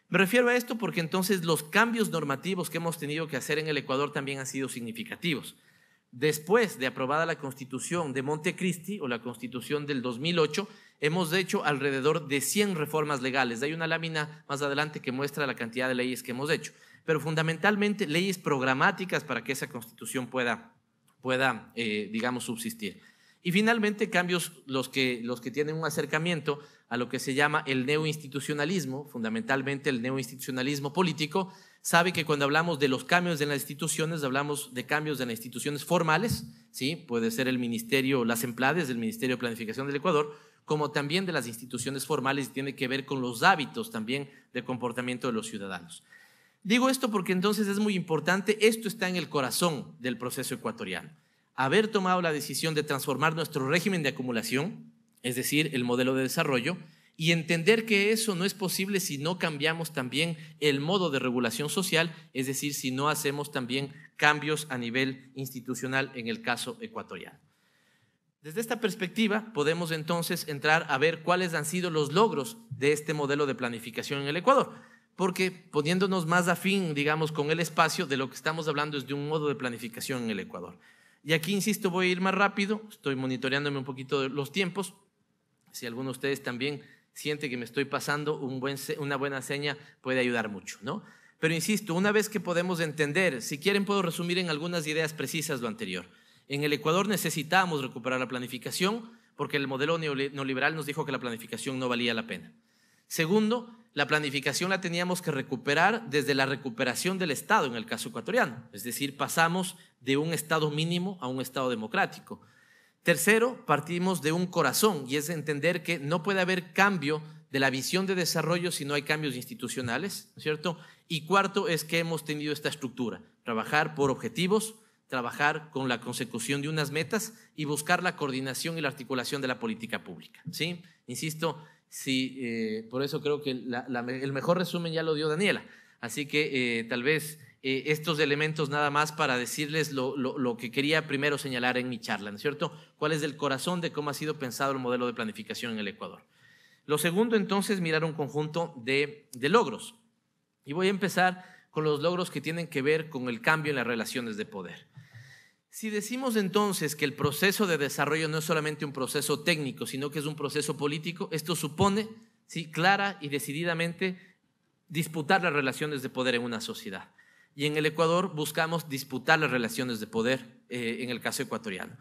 Me refiero a esto porque entonces los cambios normativos que hemos tenido que hacer en el Ecuador también han sido significativos. Después de aprobada la Constitución de Montecristi o la Constitución del 2008, hemos hecho alrededor de 100 reformas legales. Hay una lámina más adelante que muestra la cantidad de leyes que hemos hecho, pero fundamentalmente leyes programáticas para que esa Constitución pueda digamos, subsistir. Y finalmente cambios los que tienen un acercamiento a lo que se llama el neoinstitucionalismo, fundamentalmente el neoinstitucionalismo político. Sabe que cuando hablamos de los cambios en las instituciones, hablamos de cambios en las instituciones formales, ¿sí? Puede ser el Ministerio, las EMPLADES, el Ministerio de Planificación del Ecuador, como también de las instituciones formales, y tiene que ver con los hábitos también de comportamiento de los ciudadanos. Digo esto porque entonces es muy importante, esto está en el corazón del proceso ecuatoriano. Haber tomado la decisión de transformar nuestro régimen de acumulación, es decir, el modelo de desarrollo, y entender que eso no es posible si no cambiamos también el modo de regulación social, es decir, si no hacemos también cambios a nivel institucional en el caso ecuatoriano. Desde esta perspectiva podemos entonces entrar a ver cuáles han sido los logros de este modelo de planificación en el Ecuador, porque poniéndonos más afín, digamos, con el espacio, de lo que estamos hablando es de un modo de planificación en el Ecuador. Y aquí, insisto, voy a ir más rápido, estoy monitoreándome un poquito de los tiempos. Si alguno de ustedes también siente que me estoy pasando, una buena seña puede ayudar mucho, ¿no? Pero insisto, una vez que podemos entender, si quieren puedo resumir en algunas ideas precisas lo anterior. En el Ecuador necesitábamos recuperar la planificación porque el modelo neoliberal nos dijo que la planificación no valía la pena. Segundo, la planificación la teníamos que recuperar desde la recuperación del Estado en el caso ecuatoriano, es decir, pasamos de un Estado mínimo a un Estado democrático. Tercero, partimos de un corazón, y es entender que no puede haber cambio de la visión de desarrollo si no hay cambios institucionales, ¿no es cierto? Y cuarto es que hemos tenido esta estructura, trabajar por objetivos, trabajar con la consecución de unas metas y buscar la coordinación y la articulación de la política pública, ¿sí? Insisto, sí, por eso creo que el mejor resumen ya lo dio Daniela, así que tal vez estos elementos nada más para decirles lo que quería primero señalar en mi charla, ¿no es cierto? ¿Cuál es el corazón de cómo ha sido pensado el modelo de planificación en el Ecuador? Lo segundo, entonces, mirar un conjunto de logros. Y voy a empezar con los logros que tienen que ver con el cambio en las relaciones de poder. Si decimos entonces que el proceso de desarrollo no es solamente un proceso técnico, sino que es un proceso político, esto supone, sí, clara y decididamente disputar las relaciones de poder en una sociedad. Y en el Ecuador buscamos disputar las relaciones de poder en el caso ecuatoriano.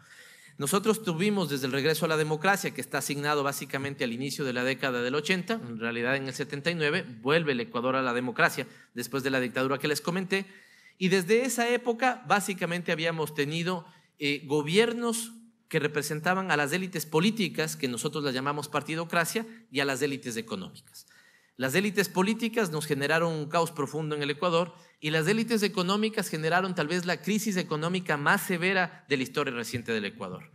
Nosotros tuvimos desde el regreso a la democracia, que está asignado básicamente al inicio de la década del 80, en realidad en el 79, vuelve el Ecuador a la democracia después de la dictadura que les comenté, y desde esa época básicamente habíamos tenido gobiernos que representaban a las élites políticas, que nosotros las llamamos partidocracia, y a las élites económicas. Las élites políticas nos generaron un caos profundo en el Ecuador y las élites económicas generaron tal vez la crisis económica más severa de la historia reciente del Ecuador.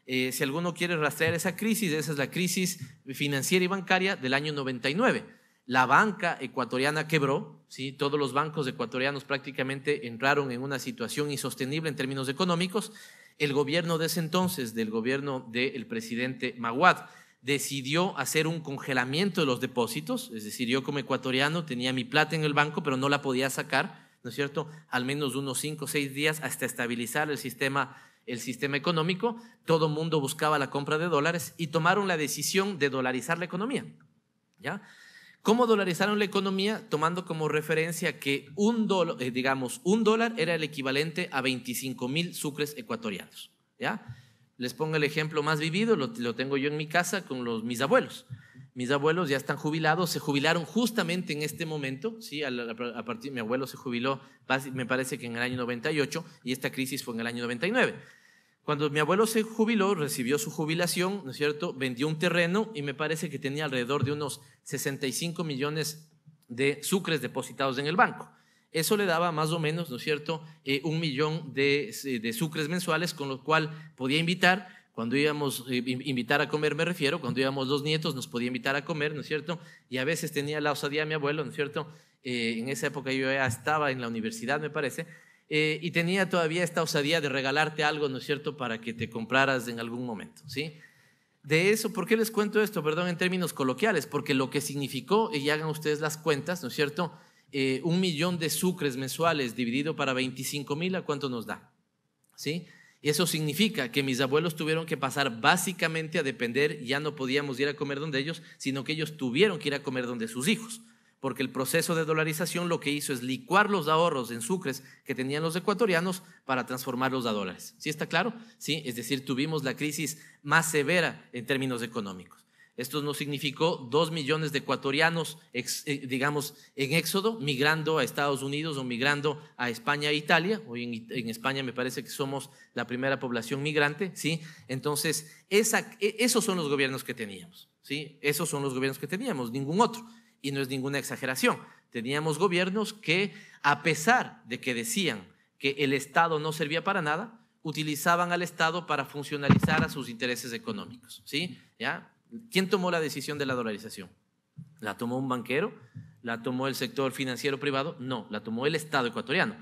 Si alguno quiere rastrear esa es la crisis financiera y bancaria del año 99. La banca ecuatoriana quebró, ¿sí? Todos los bancos ecuatorianos prácticamente entraron en una situación insostenible en términos económicos El gobierno de ese entonces, del gobierno del presidente Maguad, decidió hacer un congelamiento de los depósitos, es decir, yo como ecuatoriano tenía mi plata en el banco, pero no la podía sacar, ¿no es cierto?, al menos unos 5 o 6 días hasta estabilizar el sistema económico. Todo el mundo buscaba la compra de dólares y tomaron la decisión de dolarizar la economía, ¿ya? ¿Cómo dolarizaron la economía? Tomando como referencia que un dólar era el equivalente a 25.000 sucres ecuatorianos, ¿ya? Les pongo el ejemplo más vivido, lo tengo yo en mi casa con mis abuelos. Mis abuelos ya están jubilados, se jubilaron justamente en este momento, ¿sí? A partir, mi abuelo se jubiló, me parece que en el año 98, y esta crisis fue en el año 99. Cuando mi abuelo se jubiló, recibió su jubilación, ¿no es cierto?, vendió un terreno y me parece que tenía alrededor de unos 65 millones de sucres depositados en el banco. Eso le daba más o menos, ¿no es cierto?, 1 millón de sucres mensuales, con lo cual podía invitar, cuando íbamos invitar a comer, me refiero, cuando íbamos los nietos nos podía invitar a comer, ¿no es cierto?, y a veces tenía la osadía mi abuelo, ¿no es cierto?, en esa época yo ya estaba en la universidad, me parece, y tenía todavía esta osadía de regalarte algo, ¿no es cierto?, para que te compraras en algún momento, ¿sí? De eso, ¿por qué les cuento esto? Perdón, en términos coloquiales, porque lo que significó, y hagan ustedes las cuentas, ¿no es cierto?, 1 millón de sucres mensuales dividido para 25.000, ¿a cuánto nos da? ¿Sí? Y eso significa que mis abuelos tuvieron que pasar básicamente a depender, ya no podíamos ir a comer donde ellos, sino que ellos tuvieron que ir a comer donde sus hijos, porque el proceso de dolarización lo que hizo es licuar los ahorros en sucres que tenían los ecuatorianos para transformarlos a dólares. ¿Sí está claro? Sí, es decir, tuvimos la crisis más severa en términos económicos. Esto nos significó 2 millones de ecuatorianos, digamos, en éxodo, migrando a Estados Unidos o migrando a España e Italia. Hoy en España me parece que somos la primera población migrante, ¿sí? Entonces, esos son los gobiernos que teníamos, ¿sí? Esos son los gobiernos que teníamos, ningún otro. Y no es ninguna exageración. Teníamos gobiernos que, a pesar de que decían que el Estado no servía para nada, utilizaban al Estado para funcionalizar a sus intereses económicos, ¿sí? ¿Ya? ¿Quién tomó la decisión de la dolarización? ¿La tomó un banquero? ¿La tomó el sector financiero privado? No, la tomó el Estado ecuatoriano.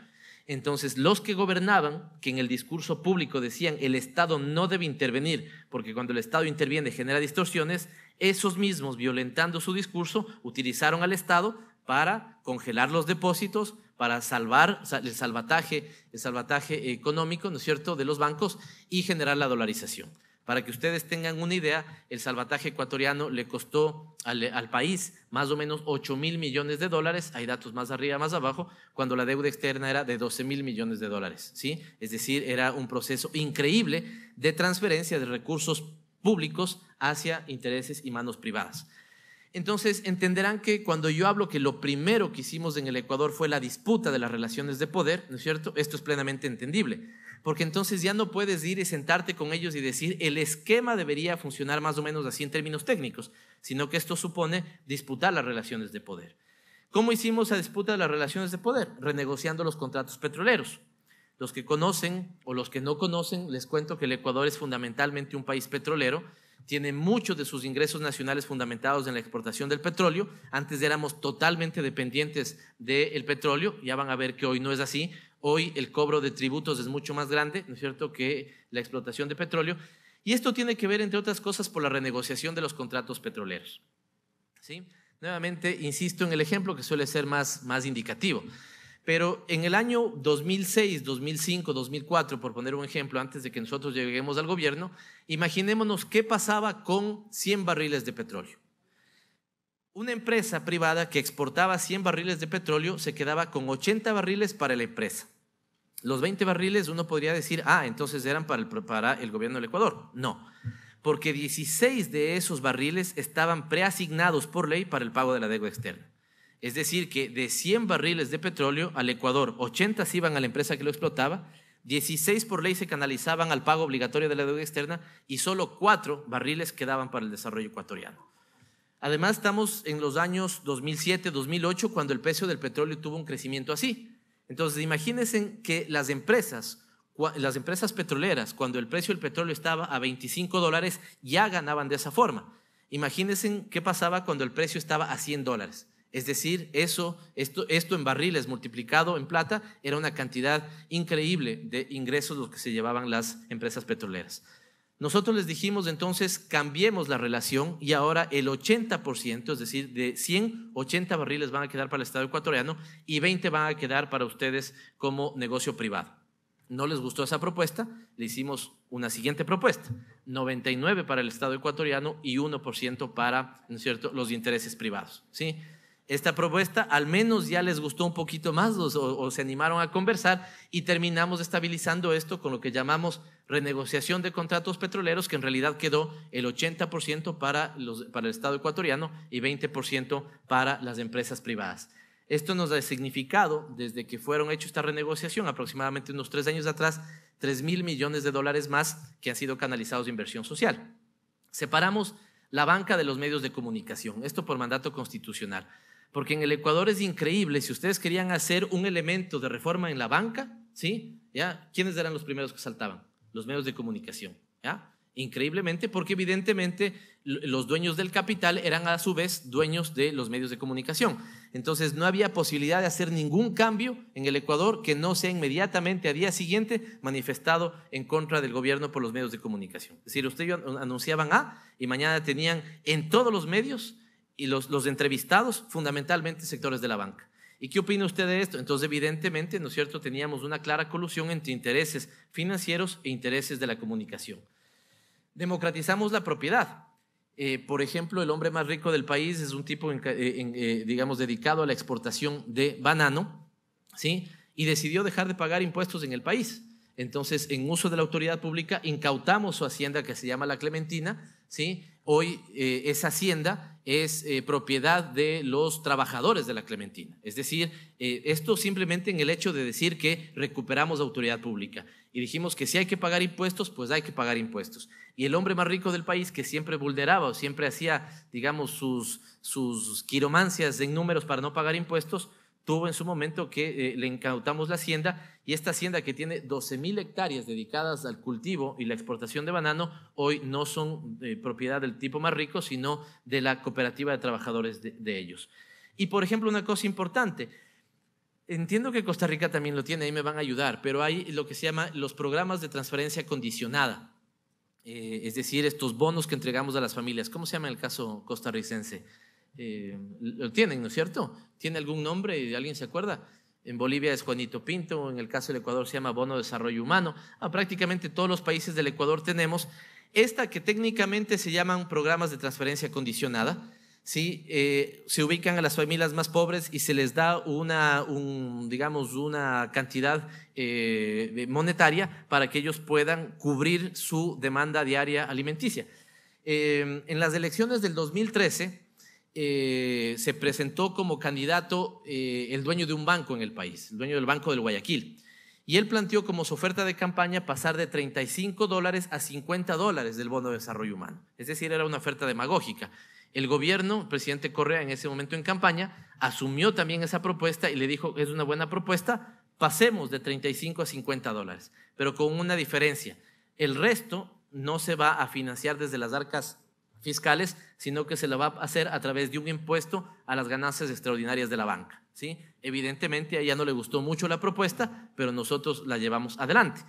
Entonces, los que gobernaban, que en el discurso público decían el Estado no debe intervenir, porque cuando el Estado interviene genera distorsiones, esos mismos, violentando su discurso, utilizaron al Estado para congelar los depósitos, para salvar el salvataje económico, ¿no es cierto?, de los bancos y generar la dolarización. Para que ustedes tengan una idea, el salvataje ecuatoriano le costó al país más o menos 8.000 millones de dólares, hay datos más arriba, más abajo, cuando la deuda externa era de 12.000 millones de dólares, ¿sí? Es decir, era un proceso increíble de transferencia de recursos públicos hacia intereses y manos privadas. Entonces, entenderán que cuando yo hablo que lo primero que hicimos en el Ecuador fue la disputa de las relaciones de poder, ¿no es cierto? Esto es plenamente entendible, porque entonces ya no puedes ir y sentarte con ellos y decir el esquema debería funcionar más o menos así en términos técnicos, sino que esto supone disputar las relaciones de poder. ¿Cómo hicimos la disputa de las relaciones de poder? Renegociando los contratos petroleros. Los que conocen o los que no conocen, les cuento que el Ecuador es fundamentalmente un país petrolero, tiene muchos de sus ingresos nacionales fundamentados en la exportación del petróleo. Antes éramos totalmente dependientes del petróleo, ya van a ver que hoy no es así. Hoy el cobro de tributos es mucho más grande, ¿no es cierto?, que la explotación de petróleo. Y esto tiene que ver, entre otras cosas, por la renegociación de los contratos petroleros, ¿sí? Nuevamente, insisto en el ejemplo que suele ser más indicativo. Pero en el año 2006, 2005, 2004, por poner un ejemplo, antes de que nosotros lleguemos al gobierno, imaginémonos qué pasaba con 100 barriles de petróleo. Una empresa privada que exportaba 100 barriles de petróleo se quedaba con 80 barriles para la empresa. Los 20 barriles uno podría decir, entonces eran para el gobierno del Ecuador. No, porque 16 de esos barriles estaban preasignados por ley para el pago de la deuda externa. Es decir, que de 100 barriles de petróleo al Ecuador, 80 se iban a la empresa que lo explotaba, 16 por ley se canalizaban al pago obligatorio de la deuda externa y solo 4 barriles quedaban para el desarrollo ecuatoriano. Además, estamos en los años 2007, 2008, cuando el precio del petróleo tuvo un crecimiento así. Entonces, imagínense que las empresas petroleras, cuando el precio del petróleo estaba a $25, ya ganaban de esa forma. Imagínense qué pasaba cuando el precio estaba a $100. Es decir, esto en barriles multiplicado en plata era una cantidad increíble de ingresos los que se llevaban las empresas petroleras. Nosotros les dijimos entonces, cambiemos la relación y ahora el 80%, es decir, de 100, 80 barriles van a quedar para el Estado ecuatoriano y 20 van a quedar para ustedes como negocio privado. No les gustó esa propuesta, le hicimos una siguiente propuesta, 99 para el Estado ecuatoriano y 1% para, ¿no es cierto?, los intereses privados, ¿sí? Esta propuesta al menos ya les gustó un poquito más o se animaron a conversar y terminamos estabilizando esto con lo que llamamos renegociación de contratos petroleros, que en realidad quedó el 80% para el Estado ecuatoriano y 20% para las empresas privadas. Esto nos ha significado, desde que fueron hechos esta renegociación, aproximadamente unos 3 años atrás, 3.000 millones de dólares más que han sido canalizados de inversión social. Separamos la banca de los medios de comunicación, esto por mandato constitucional. Porque en el Ecuador es increíble, si ustedes querían hacer un elemento de reforma en la banca, ¿sí? ¿Ya? ¿Quiénes eran los primeros que saltaban? Los medios de comunicación, ¿ya? Increíblemente, porque evidentemente los dueños del capital eran a su vez dueños de los medios de comunicación. Entonces no había posibilidad de hacer ningún cambio en el Ecuador que no sea inmediatamente al día siguiente manifestado en contra del gobierno por los medios de comunicación. Es decir, ustedes anunciaban A y mañana tenían en todos los medios y los entrevistados, fundamentalmente sectores de la banca. ¿Y qué opina usted de esto? Entonces, evidentemente, ¿no es cierto?, teníamos una clara colusión entre intereses financieros e intereses de la comunicación. Democratizamos la propiedad. Por ejemplo, el hombre más rico del país es un tipo, digamos, dedicado a la exportación de banano, ¿sí? Y decidió dejar de pagar impuestos en el país. Entonces, en uso de la autoridad pública, incautamos su hacienda que se llama La Clementina, ¿sí? Hoy esa hacienda es propiedad de los trabajadores de La Clementina. Es decir, esto simplemente en el hecho de decir que recuperamos autoridad pública. Y dijimos que si hay que pagar impuestos, pues hay que pagar impuestos. Y el hombre más rico del país, que siempre vulneraba o siempre hacía, digamos, sus quiromancias en números para no pagar impuestos, tuvo en su momento que le incautamos la hacienda, y esta hacienda, que tiene 12.000 hectáreas dedicadas al cultivo y la exportación de banano, hoy no son propiedad del tipo más rico, sino de la cooperativa de trabajadores de ellos. Y por ejemplo, una cosa importante, entiendo que Costa Rica también lo tiene, ahí me van a ayudar, pero hay lo que se llama los programas de transferencia condicionada, es decir, estos bonos que entregamos a las familias. ¿Cómo se llama en el caso costarricense? Lo tienen, ¿no es cierto? ¿Tiene algún nombre? ¿Alguien se acuerda? En Bolivia es Juanito Pinto, en el caso del Ecuador se llama Bono de Desarrollo Humano. Prácticamente todos los países del Ecuador tenemos esta, que técnicamente se llaman programas de transferencia condicionada. ¿Sí? Se ubican a las familias más pobres y se les da digamos, una cantidad monetaria para que ellos puedan cubrir su demanda diaria alimenticia. En las elecciones del 2013 se presentó como candidato el dueño de un banco en el país, el dueño del Banco del Guayaquil, y él planteó como su oferta de campaña pasar de $35 a $50 del bono de desarrollo humano. Es decir, era una oferta demagógica. El gobierno, el presidente Correa, en ese momento en campaña, asumió también esa propuesta y le dijo: es una buena propuesta, pasemos de 35 a $50, pero con una diferencia: el resto no se va a financiar desde las arcas fiscales, sino que se lo va a hacer a través de un impuesto a las ganancias extraordinarias de la banca, ¿sí? Evidentemente a ella no le gustó mucho la propuesta, pero nosotros la llevamos adelante.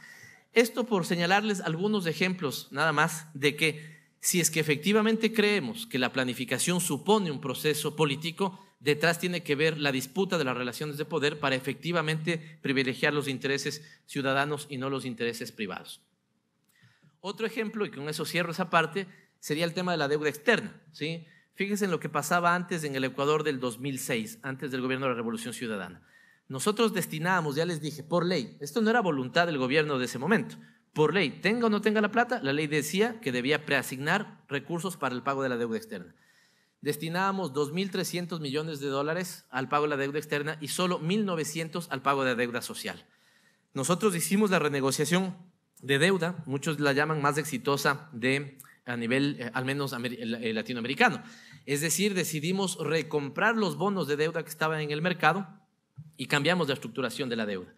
Esto por señalarles algunos ejemplos nada más de que si es que efectivamente creemos que la planificación supone un proceso político, detrás tiene que ver la disputa de las relaciones de poder para efectivamente privilegiar los intereses ciudadanos y no los intereses privados. Otro ejemplo, y con eso cierro esa parte, sería el tema de la deuda externa, ¿sí? Fíjense en lo que pasaba antes en el Ecuador del 2006, antes del gobierno de la Revolución Ciudadana. Nosotros destinábamos, ya les dije, por ley, esto no era voluntad del gobierno de ese momento, por ley, tenga o no tenga la plata, la ley decía que debía preasignar recursos para el pago de la deuda externa. Destinábamos 2.300 millones de dólares al pago de la deuda externa y solo 1.900 al pago de la deuda social. Nosotros hicimos la renegociación de deuda, muchos la llaman más exitosa a nivel al menos latinoamericano. Es decir, decidimos recomprar los bonos de deuda que estaban en el mercado y cambiamos la estructuración de la deuda.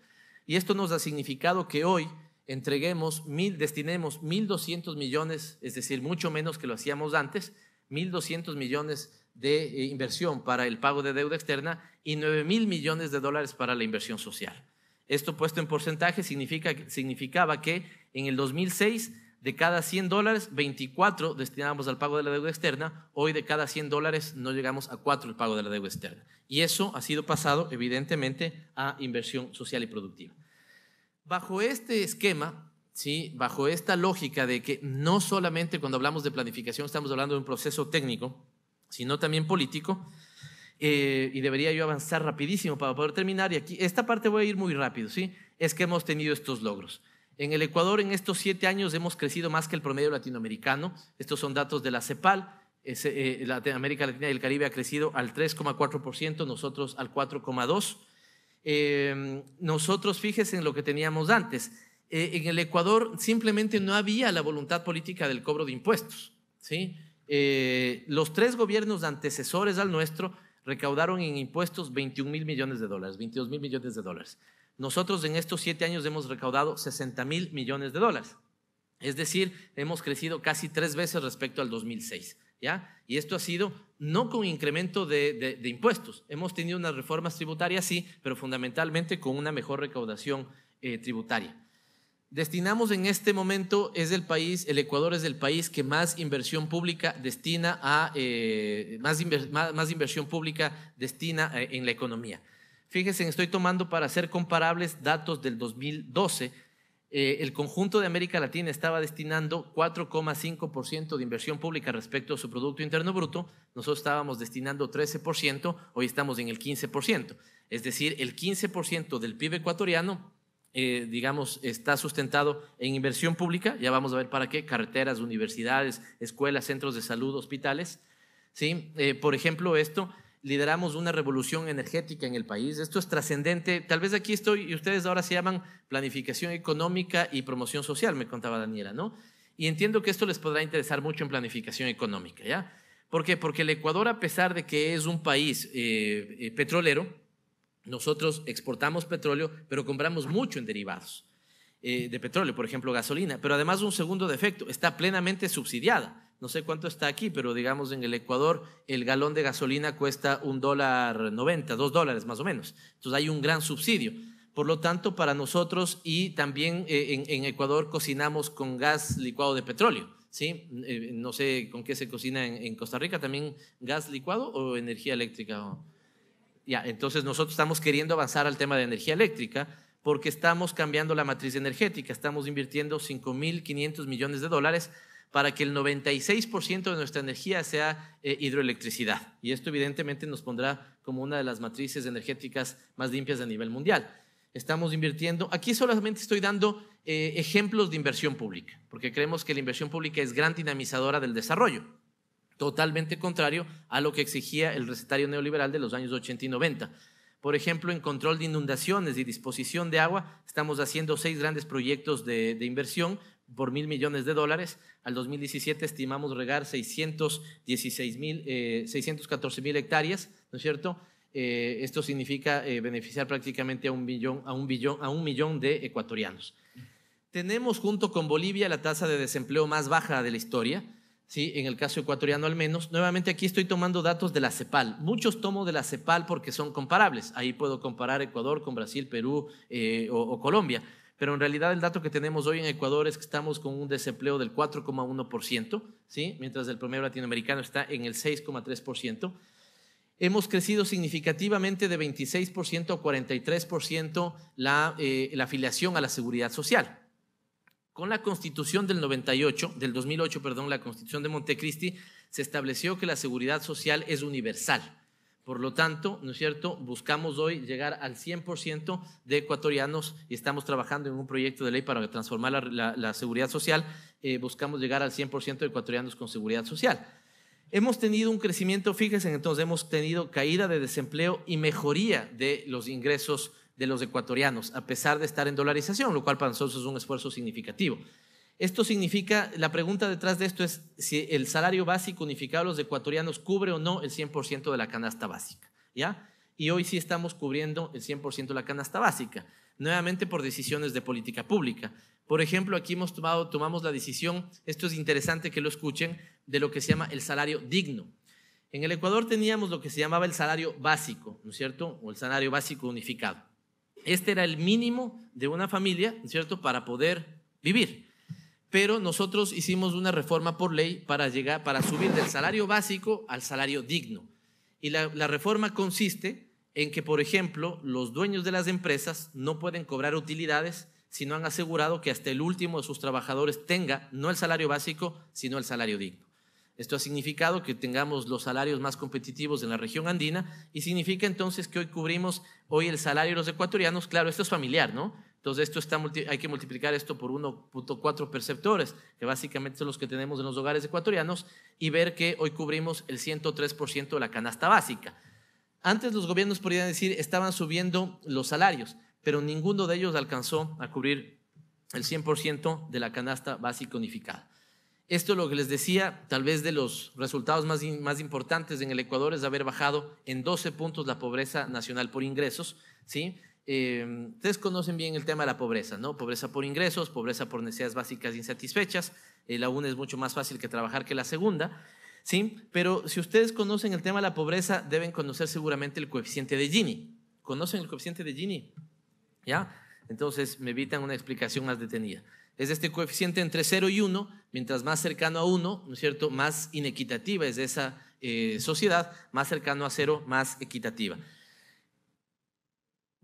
Y esto nos ha significado que hoy destinemos 1.200 millones, es decir, mucho menos que lo hacíamos antes, 1.200 millones de inversión para el pago de deuda externa y 9.000 millones de dólares para la inversión social. Esto puesto en porcentaje significaba que en el 2006 de cada $100, 24 destinábamos al pago de la deuda externa. Hoy de cada $100 no llegamos a 4 el pago de la deuda externa. Y eso ha sido pasado evidentemente a inversión social y productiva. Bajo este esquema, ¿sí? Bajo esta lógica de que no solamente cuando hablamos de planificación estamos hablando de un proceso técnico, sino también político, y debería yo avanzar rapidísimo para poder terminar, y aquí esta parte voy a ir muy rápido, ¿sí? Es que hemos tenido estos logros. En el Ecuador en estos 7 años hemos crecido más que el promedio latinoamericano. Estos son datos de la CEPAL. América Latina y el Caribe ha crecido al 3,4%, nosotros al 4,2%. Nosotros, fíjense en lo que teníamos antes. En el Ecuador simplemente no había la voluntad política del cobro de impuestos, ¿sí? Los 3 gobiernos antecesores al nuestro recaudaron en impuestos 21.000 millones de dólares, 22.000 millones de dólares. Nosotros en estos 7 años hemos recaudado 60.000 millones de dólares. Es decir, hemos crecido casi 3 veces respecto al 2006, ¿ya? Y esto ha sido no con incremento de impuestos. Hemos tenido unas reformas tributarias, sí, pero fundamentalmente con una mejor recaudación tributaria. Destinamos en este momento, el Ecuador es el país que más inversión pública destina más inversión pública destina en la economía. Fíjense, estoy tomando para hacer comparables datos del 2012. El conjunto de América Latina estaba destinando 4,5% de inversión pública respecto a su Producto Interno Bruto. Nosotros estábamos destinando 13%, hoy estamos en el 15%. Es decir, el 15% del PIB ecuatoriano digamos, está sustentado en inversión pública. Ya vamos a ver para qué: carreteras, universidades, escuelas, centros de salud, hospitales, ¿sí? Por ejemplo, lideramos una revolución energética en el país. Esto es trascendente. Tal vez aquí estoy y ustedes ahora se llaman planificación económica y promoción social, me contaba Daniela, ¿no? Y entiendo que esto les podrá interesar mucho en planificación económica, ¿ya? ¿Por qué? Porque el Ecuador, a pesar de que es un país petrolero, nosotros exportamos petróleo, pero compramos mucho en derivados de petróleo, por ejemplo, gasolina. Pero además, un segundo defecto: está plenamente subsidiada. No sé cuánto está aquí, pero digamos en el Ecuador el galón de gasolina cuesta $1.90, $2 más o menos. Entonces hay un gran subsidio. Por lo tanto, para nosotros, y también en Ecuador cocinamos con gas licuado de petróleo, ¿sí? No sé con qué se cocina en Costa Rica, ¿también gas licuado o energía eléctrica? Ya, entonces nosotros estamos queriendo avanzar al tema de energía eléctrica porque estamos cambiando la matriz energética. Estamos invirtiendo 5.500 millones de dólares para que el 96% de nuestra energía sea hidroelectricidad. Y esto evidentemente nos pondrá como una de las matrices energéticas más limpias a nivel mundial. Estamos invirtiendo, aquí solamente estoy dando ejemplos de inversión pública, porque creemos que la inversión pública es gran dinamizadora del desarrollo. Totalmente contrario a lo que exigía el recetario neoliberal de los años 80 y 90. Por ejemplo, en control de inundaciones y disposición de agua, estamos haciendo 6 grandes proyectos de inversión por 1.000 millones de dólares. Al 2017 estimamos regar 614.000 hectáreas, ¿no es cierto? Esto significa beneficiar prácticamente a un millón de ecuatorianos. Tenemos, junto con Bolivia, la tasa de desempleo más baja de la historia. Sí, en el caso ecuatoriano al menos. Nuevamente aquí estoy tomando datos de la CEPAL. Muchos tomo de la CEPAL porque son comparables. Ahí puedo comparar Ecuador con Brasil, Perú o Colombia. Pero en realidad el dato que tenemos hoy en Ecuador es que estamos con un desempleo del 4,1%, ¿sí? Mientras el promedio latinoamericano está en el 6,3%. Hemos crecido significativamente de 26% a 43% la afiliación a la seguridad social. Con la Constitución del 2008, la Constitución de Montecristi, se estableció que la seguridad social es universal. Por lo tanto, ¿no es cierto?, buscamos hoy llegar al 100% de ecuatorianos y estamos trabajando en un proyecto de ley para transformar la seguridad social. Buscamos llegar al 100% de ecuatorianos con seguridad social. Hemos tenido un crecimiento, fíjense, entonces hemos tenido caída de desempleo y mejoría de los ingresos de los ecuatorianos, a pesar de estar en dolarización, lo cual para nosotros es un esfuerzo significativo. Esto significa, la pregunta detrás de esto es si el salario básico unificado de los ecuatorianos cubre o no el 100% de la canasta básica, ¿ya? y hoy sí estamos cubriendo el 100% de la canasta básica, nuevamente por decisiones de política pública. Por ejemplo, aquí tomamos la decisión, esto es interesante que lo escuchen, de lo que se llama el salario digno. En el Ecuador teníamos lo que se llamaba el salario básico, ¿no es cierto? O el salario básico unificado. Este era el mínimo de una familia, ¿no es cierto?, para poder vivir. Pero nosotros hicimos una reforma por ley para subir del salario básico al salario digno. Y la reforma consiste en que, por ejemplo, los dueños de las empresas no pueden cobrar utilidades si no han asegurado que hasta el último de sus trabajadores tenga no el salario básico, sino el salario digno. Esto ha significado que tengamos los salarios más competitivos en la región andina y significa entonces que hoy cubrimos el salario de los ecuatorianos. Claro, esto es familiar, ¿no? Entonces hay que multiplicar esto por 1.4 perceptores, que básicamente son los que tenemos en los hogares ecuatorianos, y ver que hoy cubrimos el 103% de la canasta básica. Antes los gobiernos podrían decir estaban subiendo los salarios, pero ninguno de ellos alcanzó a cubrir el 100% de la canasta básica unificada. Esto es lo que les decía, tal vez de los resultados más importantes en el Ecuador es haber bajado en 12 puntos la pobreza nacional por ingresos, ¿sí? Ustedes conocen bien el tema de la pobreza, ¿no? Pobreza por ingresos, pobreza por necesidades básicas insatisfechas. La una es mucho más fácil que trabajar que la segunda, ¿sí? Pero si ustedes conocen el tema de la pobreza, deben conocer seguramente el coeficiente de Gini. ¿Conocen el coeficiente de Gini? ¿Ya? Entonces me evitan una explicación más detenida. Es este coeficiente entre 0 y 1, mientras más cercano a 1, ¿no es cierto?, más inequitativa es esa sociedad, más cercano a 0, más equitativa.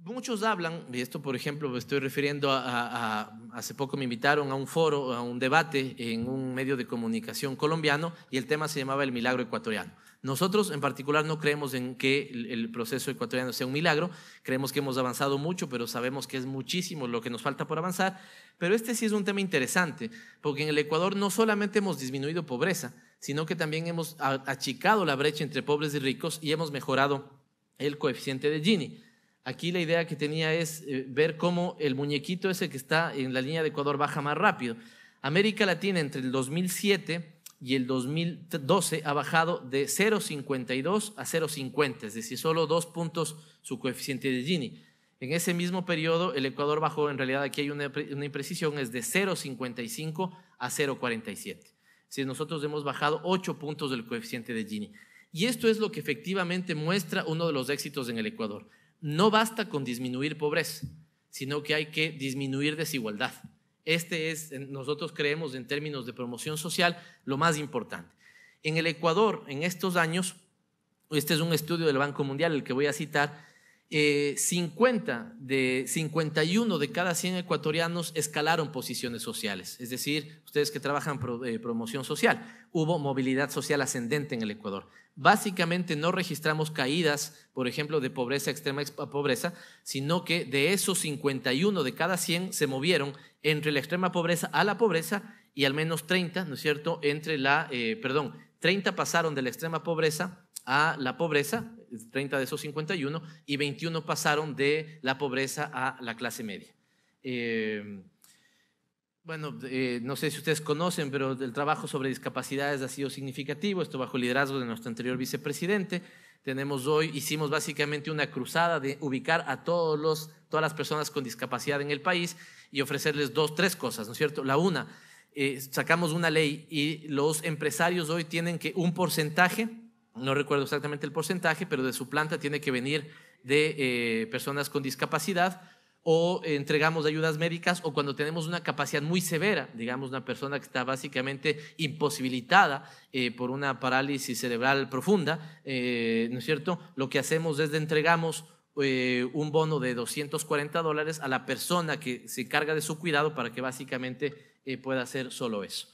Muchos hablan, y esto por ejemplo me estoy refiriendo hace poco me invitaron a un foro, a un debate en un medio de comunicación colombiano y el tema se llamaba el milagro ecuatoriano. Nosotros en particular no creemos en que el proceso ecuatoriano sea un milagro, creemos que hemos avanzado mucho, pero sabemos que es muchísimo lo que nos falta por avanzar, pero este sí es un tema interesante, porque en el Ecuador no solamente hemos disminuido pobreza, sino que también hemos achicado la brecha entre pobres y ricos y hemos mejorado el coeficiente de Gini. Aquí la idea que tenía es ver cómo el muñequito ese que está en la línea de Ecuador baja más rápido. América Latina entre el 2007 y el 2012 ha bajado de 0,52 a 0,50, es decir, solo 2 puntos su coeficiente de Gini. En ese mismo periodo el Ecuador bajó, en realidad aquí hay una imprecisión, es de 0,55 a 0,47. Es decir, nosotros hemos bajado 8 puntos del coeficiente de Gini. Y esto es lo que efectivamente muestra uno de los éxitos en el Ecuador. No basta con disminuir pobreza, sino que hay que disminuir desigualdad. Este es, nosotros creemos en términos de promoción social, lo más importante. En el Ecuador, en estos años, este es un estudio del Banco Mundial, el que voy a citar, 51 de cada 100 ecuatorianos escalaron posiciones sociales, es decir, ustedes que trabajan promoción social, hubo movilidad social ascendente en el Ecuador. Básicamente no registramos caídas, por ejemplo, de pobreza extrema a pobreza, sino que de esos 51 de cada 100 se movieron entre la extrema pobreza a la pobreza y al menos 30, ¿no es cierto?, 30 pasaron de la extrema pobreza a la pobreza, 30 de esos 51, y 21 pasaron de la pobreza a la clase media. No sé si ustedes conocen, pero el trabajo sobre discapacidades ha sido significativo, esto bajo el liderazgo de nuestro anterior vicepresidente. Hicimos básicamente una cruzada de ubicar a todas las personas con discapacidad en el país y ofrecerles 3 cosas, ¿no es cierto? La una, sacamos una ley y los empresarios hoy tienen que un porcentaje, no recuerdo exactamente el porcentaje, pero de su planta tiene que venir de personas con discapacidad, o entregamos ayudas médicas, o cuando tenemos una capacidad muy severa, digamos una persona que está básicamente imposibilitada por una parálisis cerebral profunda, ¿no es cierto? Lo que hacemos es entregamos un bono de $240 a la persona que se encarga de su cuidado para que básicamente pueda hacer solo eso.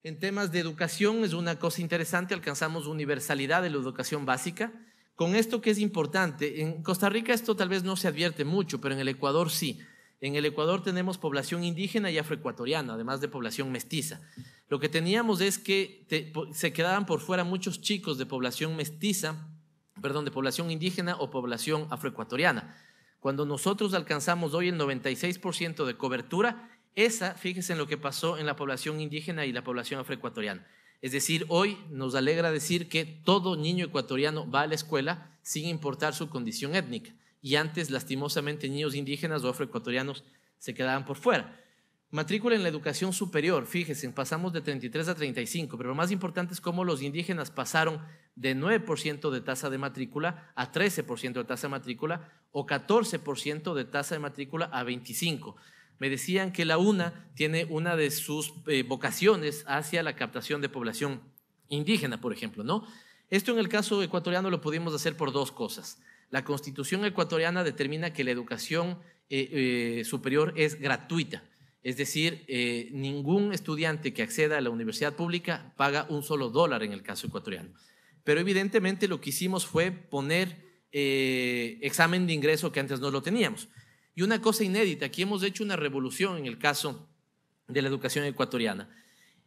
En temas de educación es una cosa interesante, alcanzamos universalidad de la educación básica. Con esto que es importante, en Costa Rica esto tal vez no se advierte mucho, pero en el Ecuador sí. En el Ecuador tenemos población indígena y afroecuatoriana, además de población mestiza. Lo que teníamos es que se quedaban por fuera muchos chicos de población de población indígena o población afroecuatoriana. Cuando nosotros alcanzamos hoy el 96% de cobertura, fíjense en lo que pasó en la población indígena y la población afroecuatoriana. Es decir, hoy nos alegra decir que todo niño ecuatoriano va a la escuela sin importar su condición étnica. Y antes, lastimosamente, niños indígenas o afroecuatorianos se quedaban por fuera. Matrícula en la educación superior, fíjense, pasamos de 33 a 35, pero lo más importante es cómo los indígenas pasaron de 9% de tasa de matrícula a 13% de tasa de matrícula o 14% de tasa de matrícula a 25%. Me decían que la UNA tiene una de sus vocaciones hacia la captación de población indígena, por ejemplo, ¿no? Esto en el caso ecuatoriano lo pudimos hacer por dos cosas. La Constitución ecuatoriana determina que la educación superior es gratuita. Es decir, ningún estudiante que acceda a la universidad pública paga un solo dólar en el caso ecuatoriano. Pero evidentemente lo que hicimos fue poner examen de ingreso que antes no lo teníamos. Y una cosa inédita, aquí hemos hecho una revolución en el caso de la educación ecuatoriana.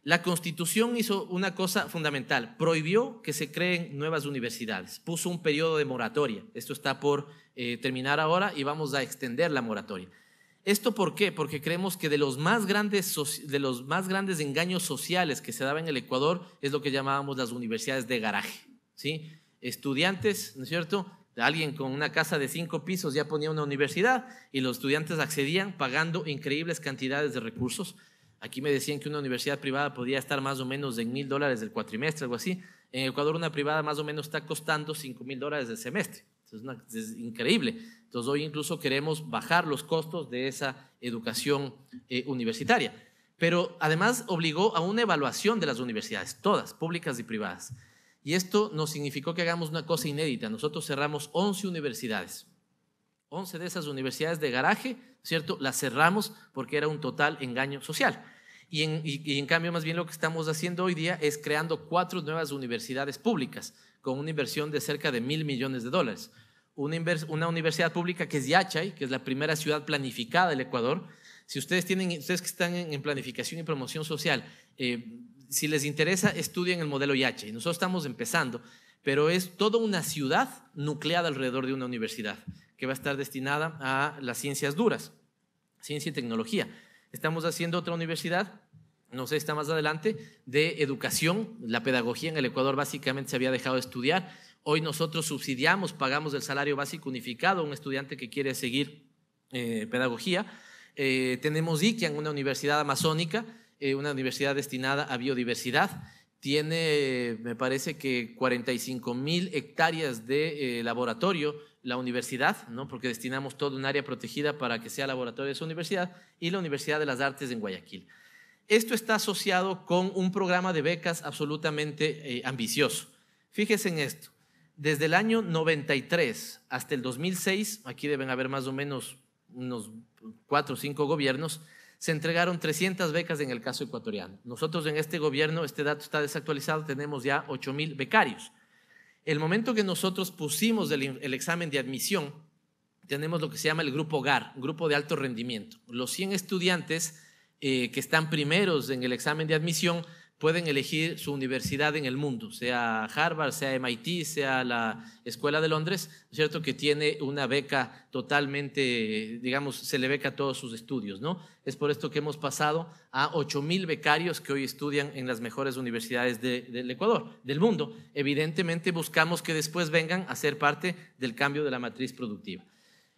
La Constitución hizo una cosa fundamental, prohibió que se creen nuevas universidades, puso un periodo de moratoria. Esto está por terminar ahora y vamos a extender la moratoria. ¿Esto por qué? Porque creemos que de los más grandes engaños sociales que se daban en el Ecuador es lo que llamábamos las universidades de garaje, ¿sí? Estudiantes, ¿no es cierto? Alguien con una casa de 5 pisos ya ponía una universidad y los estudiantes accedían pagando increíbles cantidades de recursos. Aquí me decían que una universidad privada podía estar más o menos en $1,000 del cuatrimestre, algo así. En Ecuador una privada más o menos está costando $5,000 del semestre. Es increíble. Entonces hoy incluso queremos bajar los costos de esa educación universitaria. Pero además obligó a una evaluación de las universidades, todas, públicas y privadas. Y esto nos significó que hagamos una cosa inédita. Nosotros cerramos 11 universidades. 11 de esas universidades de garaje, ¿cierto? Las cerramos porque era un total engaño social. Y en cambio, más bien lo que estamos haciendo hoy día es creando 4 nuevas universidades públicas con una inversión de cerca de $1,000 millones. Una universidad pública que es Yachay, que es la primera ciudad planificada del Ecuador. Si ustedes que están en planificación y promoción social, si les interesa, estudien el modelo Yachay. Nosotros estamos empezando, pero es toda una ciudad nucleada alrededor de una universidad que va a estar destinada a las ciencias duras, ciencia y tecnología. Estamos haciendo otra universidad, no sé, está más adelante, de educación. La pedagogía en el Ecuador básicamente se había dejado de estudiar. Hoy nosotros subsidiamos, pagamos el salario básico unificado a un estudiante que quiere seguir pedagogía. Tenemos ICANN, una universidad amazónica, una universidad destinada a biodiversidad. Tiene, me parece que 45,000 hectáreas de laboratorio la universidad, ¿no? Porque destinamos todo un área protegida para que sea laboratorio de esa universidad, y la Universidad de las Artes en Guayaquil. Esto está asociado con un programa de becas absolutamente ambicioso. Fíjense en esto. Desde el año 93 hasta el 2006, aquí deben haber más o menos unos 4 o 5 gobiernos, se entregaron 300 becas en el caso ecuatoriano. Nosotros en este gobierno, este dato está desactualizado, tenemos ya 8,000 becarios. El momento que nosotros pusimos el examen de admisión, tenemos lo que se llama el grupo GAR, grupo de alto rendimiento. Los 100 estudiantes que están primeros en el examen de admisión pueden elegir su universidad en el mundo, sea Harvard, sea MIT, sea la Escuela de Londres, ¿cierto? Que tiene una beca totalmente, digamos, se le beca todos sus estudios, ¿no? Es por esto que hemos pasado a 8,000 becarios que hoy estudian en las mejores universidades del Ecuador, del mundo. Evidentemente buscamos que después vengan a ser parte del cambio de la matriz productiva.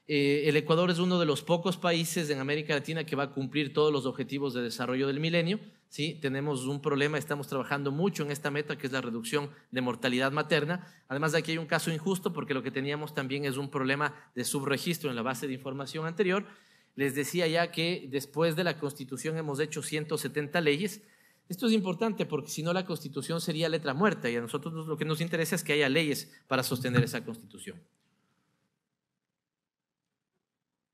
El Ecuador es uno de los pocos países en América Latina que va a cumplir todos los objetivos de desarrollo del milenio. ¿Sí? Tenemos un problema, estamos trabajando mucho en esta meta, que es la reducción de mortalidad materna. Además, de aquí hay un caso injusto porque lo que teníamos también es un problema de subregistro en la base de información anterior. Les decía ya que después de la Constitución hemos hecho 170 leyes. Esto es importante porque si no la Constitución sería letra muerta, y a nosotros lo que nos interesa es que haya leyes para sostener esa Constitución.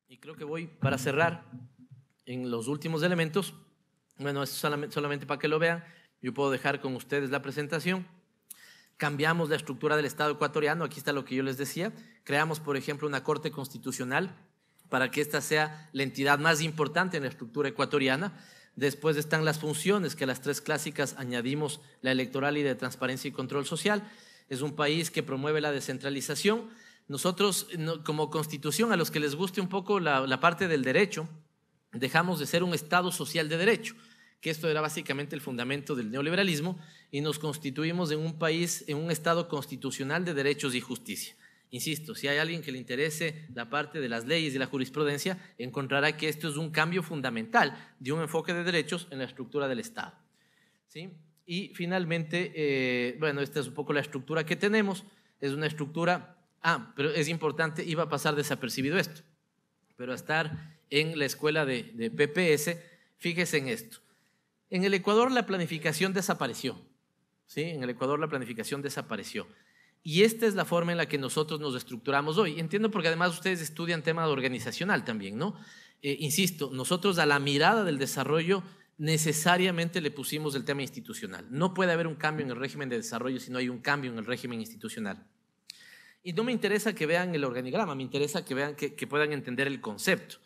Y creo que voy para cerrar en los últimos elementos. Bueno, esto solamente para que lo vean. Yo puedo dejar con ustedes la presentación. Cambiamos la estructura del Estado ecuatoriano. Aquí está lo que yo les decía. Creamos, por ejemplo, una Corte Constitucional para que esta sea la entidad más importante en la estructura ecuatoriana. Después están las funciones, que a las 3 clásicas añadimos la electoral y de transparencia y control social. Es un país que promueve la descentralización. Nosotros, como Constitución, a los que les guste un poco la parte del derecho, dejamos de ser un Estado social de derecho. que esto era básicamente el fundamento del neoliberalismo, y nos constituimos en un país, en un Estado constitucional de derechos y justicia. Insisto, si hay alguien que le interese la parte de las leyes y la jurisprudencia, encontrará que esto es un cambio fundamental de un enfoque de derechos en la estructura del Estado, ¿sí? Y finalmente, bueno, esta es un poco la estructura que tenemos. Es una estructura, pero es importante, iba a pasar desapercibido esto, pero a estar en la escuela de PPS, fíjese en esto. En el Ecuador la planificación desapareció, ¿sí? En el Ecuador la planificación desapareció. Y esta es la forma en la que nosotros nos estructuramos hoy. Entiendo porque además ustedes estudian tema organizacional también, ¿no? Insisto, nosotros a la mirada del desarrollo necesariamente le pusimos el tema institucional. No puede haber un cambio en el régimen de desarrollo si no hay un cambio en el régimen institucional. Y no me interesa que vean el organigrama, me interesa que vean que puedan entender el concepto.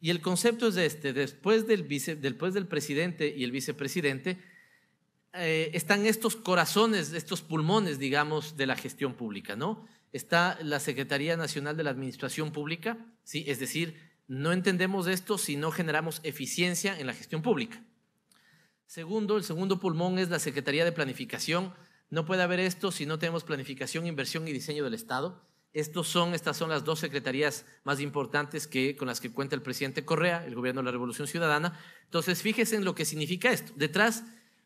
Y el concepto es este: después del presidente y el vicepresidente, están estos corazones, estos pulmones, digamos, de la gestión pública, ¿no? Está la Secretaría Nacional de la Administración Pública, ¿sí? Es decir, no entendemos esto si no generamos eficiencia en la gestión pública. Segundo, el segundo pulmón es la Secretaría de Planificación. No puede haber esto si no tenemos planificación, inversión y diseño del Estado. Estas son las dos secretarías más importantes con las que cuenta el presidente Correa, el gobierno de la Revolución Ciudadana. Entonces, fíjense en lo que significa esto. Detrás,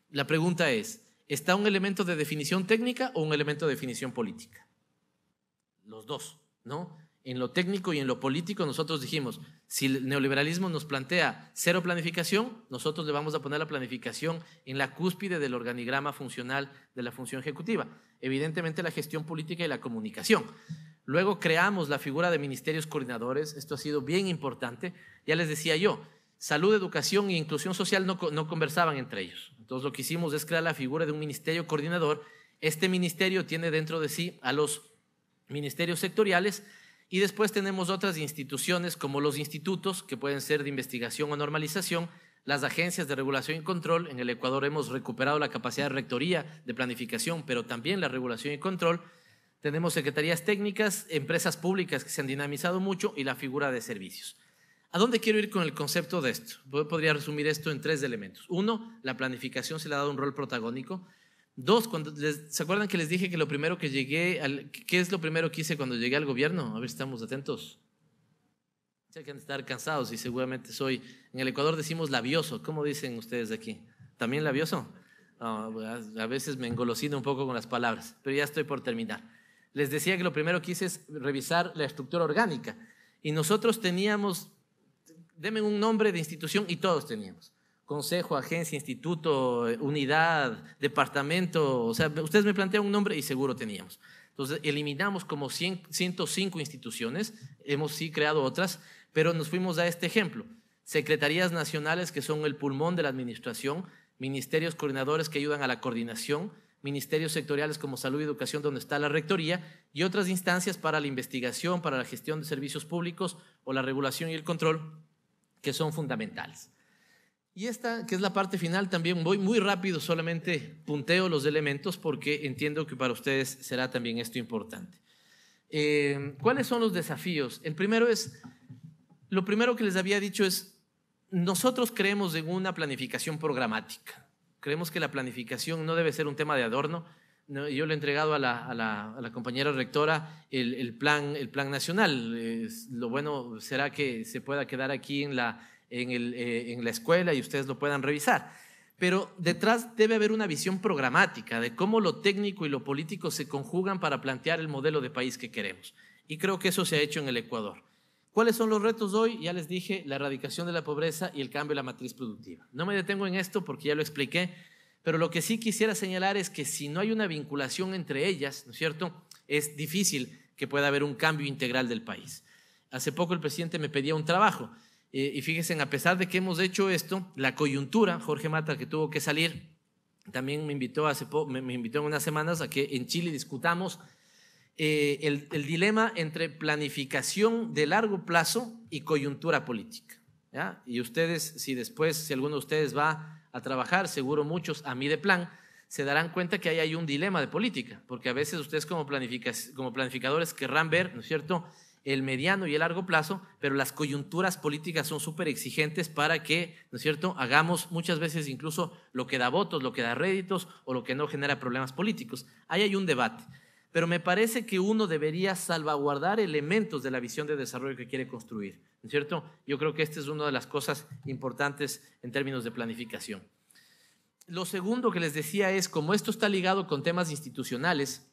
la pregunta es, ¿está un elemento de definición técnica o un elemento de definición política? Los dos, ¿no? En lo técnico y en lo político nosotros dijimos, si el neoliberalismo nos plantea cero planificación, nosotros le vamos a poner la planificación en la cúspide del organigrama funcional de la función ejecutiva. Evidentemente la gestión política y la comunicación. Luego creamos la figura de ministerios coordinadores, esto ha sido bien importante. Ya les decía yo, salud, educación e inclusión social no conversaban entre ellos. Entonces lo que hicimos es crear la figura de un ministerio coordinador. Este ministerio tiene dentro de sí a los ministerios sectoriales. Y después tenemos otras instituciones como los institutos, que pueden ser de investigación o normalización, las agencias de regulación y control. En el Ecuador hemos recuperado la capacidad de rectoría, de planificación, pero también la regulación y control. Tenemos secretarías técnicas, empresas públicas que se han dinamizado mucho y la figura de servicios. ¿A dónde quiero ir con el concepto de esto? Podría resumir esto en tres elementos. Uno, la planificación se le ha dado un rol protagónico. Dos, ¿se acuerdan que les dije que lo primero que qué es lo primero que hice cuando llegué al gobierno? A ver si estamos atentos. Sé que han de estar cansados y seguramente en el Ecuador decimos labioso. ¿Cómo dicen ustedes aquí? ¿También labioso? A veces me engolosino un poco con las palabras, pero ya estoy por terminar. Les decía que lo primero que hice es revisar la estructura orgánica y nosotros teníamos, denme un nombre de institución y todos teníamos. Consejo, agencia, instituto, unidad, departamento, o sea, ustedes me plantean un nombre y seguro teníamos. Entonces, eliminamos como 105 instituciones, hemos sí creado otras, pero nos fuimos a este ejemplo. Secretarías nacionales que son el pulmón de la administración, ministerios coordinadores que ayudan a la coordinación, ministerios sectoriales como salud y educación donde está la rectoría y otras instancias para la investigación, para la gestión de servicios públicos o la regulación y el control que son fundamentales. Y esta, que es la parte final, también voy muy rápido, solamente punteo los elementos porque entiendo que para ustedes será también esto importante. ¿Cuáles son los desafíos? Lo primero que les había dicho es, nosotros creemos en una planificación programática. Creemos que la planificación no debe ser un tema de adorno. Yo le he entregado a la compañera rectora el plan nacional. Lo bueno será que se pueda quedar aquí en la escuela y ustedes lo puedan revisar. Pero detrás debe haber una visión programática de cómo lo técnico y lo político se conjugan para plantear el modelo de país que queremos. Y creo que eso se ha hecho en el Ecuador. ¿Cuáles son los retos hoy? Ya les dije, la erradicación de la pobreza y el cambio de la matriz productiva. No me detengo en esto porque ya lo expliqué, pero lo que sí quisiera señalar es que si no hay una vinculación entre ellas, ¿no es cierto?, es difícil que pueda haber un cambio integral del país. Hace poco el presidente me pedía un trabajo. Y fíjense, a pesar de que hemos hecho esto, la coyuntura, Jorge Mata, que tuvo que salir, también me invitó en unas semanas a que en Chile discutamos el dilema entre planificación de largo plazo y coyuntura política, ¿ya? Y ustedes, si alguno de ustedes va a trabajar, seguro muchos a Mideplan, se darán cuenta que ahí hay un dilema de política, porque a veces ustedes como planificadores querrán ver, ¿no es cierto?, el mediano y el largo plazo, pero las coyunturas políticas son súper exigentes para que, ¿no es cierto?, hagamos muchas veces incluso lo que da votos, lo que da réditos o lo que no genera problemas políticos. Ahí hay un debate, pero me parece que uno debería salvaguardar elementos de la visión de desarrollo que quiere construir, ¿no es cierto? Yo creo que esta es una de las cosas importantes en términos de planificación. Lo segundo que les decía es, como esto está ligado con temas institucionales,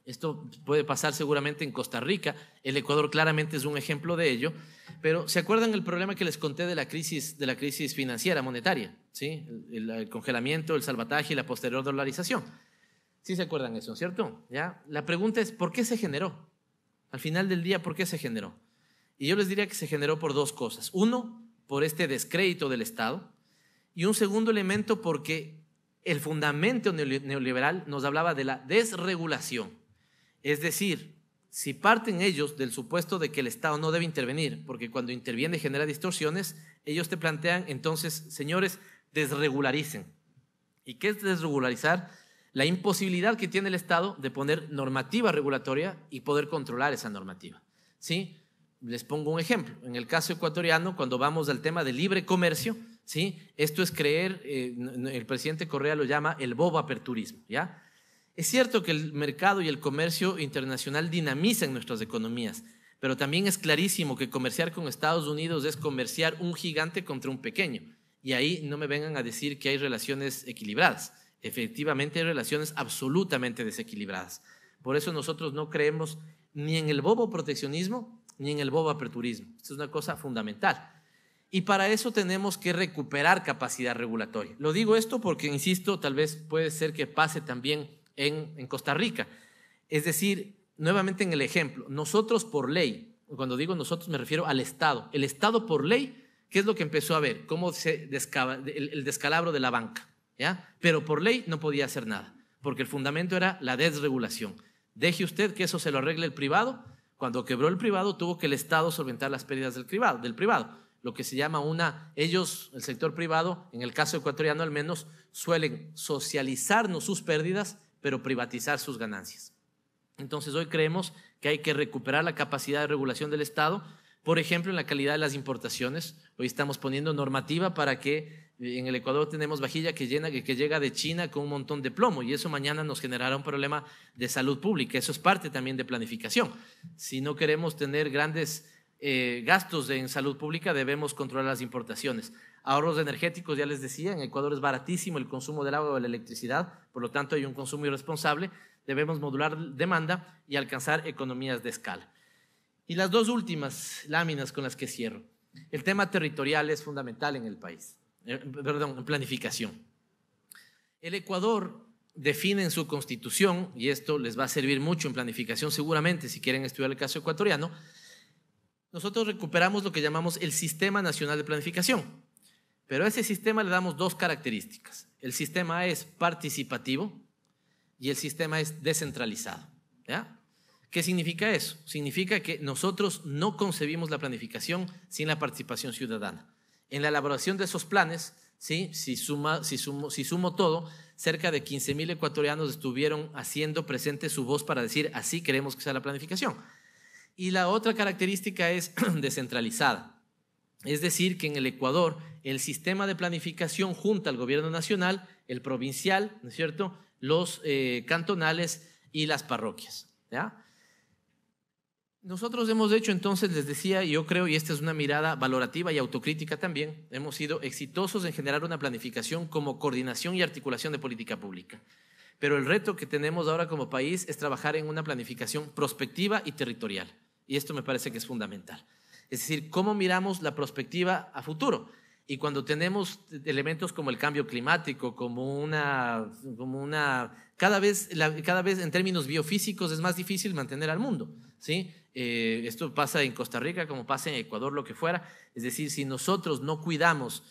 esto puede pasar seguramente en Costa Rica, el Ecuador claramente es un ejemplo de ello, pero ¿se acuerdan el problema que les conté de la crisis financiera, monetaria? ¿Sí? El congelamiento, el salvataje y la posterior dolarización. ¿Sí se acuerdan eso, cierto? ¿Ya? La pregunta es, ¿por qué se generó? Al final del día, ¿por qué se generó? Y yo les diría que se generó por dos cosas. Uno, por este descrédito del Estado, y un segundo elemento porque el fundamento neoliberal nos hablaba de la desregulación. Es decir, si parten ellos del supuesto de que el Estado no debe intervenir, porque cuando interviene genera distorsiones, ellos te plantean entonces, señores, desregularicen. ¿Y qué es desregularizar? La imposibilidad que tiene el Estado de poner normativa regulatoria y poder controlar esa normativa. ¿Sí? Les pongo un ejemplo. En el caso ecuatoriano, cuando vamos al tema del libre comercio, ¿sí? Esto es creer, el presidente Correa lo llama el bobo aperturismo, ¿ya? Es cierto que el mercado y el comercio internacional dinamizan nuestras economías, pero también es clarísimo que comerciar con Estados Unidos es comerciar un gigante contra un pequeño. Y ahí no me vengan a decir que hay relaciones equilibradas. Efectivamente hay relaciones absolutamente desequilibradas. Por eso nosotros no creemos ni en el bobo proteccionismo ni en el bobo aperturismo. Esto es una cosa fundamental. Y para eso tenemos que recuperar capacidad regulatoria. Lo digo esto porque, insisto, tal vez puede ser que pase también en Costa Rica. Es decir, nuevamente en el ejemplo, nosotros por ley, cuando digo nosotros me refiero al Estado. El Estado por ley, ¿qué es lo que empezó a ver? Cómo el descalabro de la banca, ¿ya? Pero por ley no podía hacer nada, porque el fundamento era la desregulación. Deje usted que eso se lo arregle el privado. Cuando quebró el privado, tuvo que el Estado solventar las pérdidas del privado. Lo que se llama ellos, el sector privado, en el caso ecuatoriano al menos, suelen socializarnos sus pérdidas, pero privatizar sus ganancias. Entonces hoy creemos que hay que recuperar la capacidad de regulación del Estado, por ejemplo, en la calidad de las importaciones. Hoy estamos poniendo normativa para que en el Ecuador tenemos vajilla que llega de China con un montón de plomo, y eso mañana nos generará un problema de salud pública. Eso es parte también de planificación. Si no queremos tener grandes gastos en salud pública, debemos controlar las importaciones. Ahorros energéticos, ya les decía, en Ecuador es baratísimo el consumo del agua o de la electricidad, por lo tanto hay un consumo irresponsable. Debemos modular demanda y alcanzar economías de escala. Y las dos últimas láminas con las que cierro. El tema territorial es fundamental en el país. En planificación. El Ecuador define en su constitución, y esto les va a servir mucho en planificación seguramente si quieren estudiar el caso ecuatoriano, nosotros recuperamos lo que llamamos el Sistema Nacional de Planificación, pero a ese sistema le damos dos características. El sistema es participativo y el sistema es descentralizado, ¿ya? ¿Qué significa eso? Significa que nosotros no concebimos la planificación sin la participación ciudadana. En la elaboración de esos planes, ¿sí? si sumo todo, cerca de 15,000 ecuatorianos estuvieron haciendo presente su voz para decir así queremos que sea la planificación. Y la otra característica es descentralizada. Es decir, que en el Ecuador el sistema de planificación junta al gobierno nacional, el provincial, ¿no es cierto?, los cantonales y las parroquias, ¿ya? Nosotros hemos hecho entonces, les decía, yo creo, y esta es una mirada valorativa y autocrítica también, hemos sido exitosos en generar una planificación como coordinación y articulación de política pública. Pero el reto que tenemos ahora como país es trabajar en una planificación prospectiva y territorial. Y esto me parece que es fundamental. Es decir, ¿cómo miramos la perspectiva a futuro? Y cuando tenemos elementos como el cambio climático, cada vez en términos biofísicos es más difícil mantener al mundo, ¿sí? Esto pasa en Costa Rica como pasa en Ecuador, lo que fuera. Es decir, si nosotros no cuidamos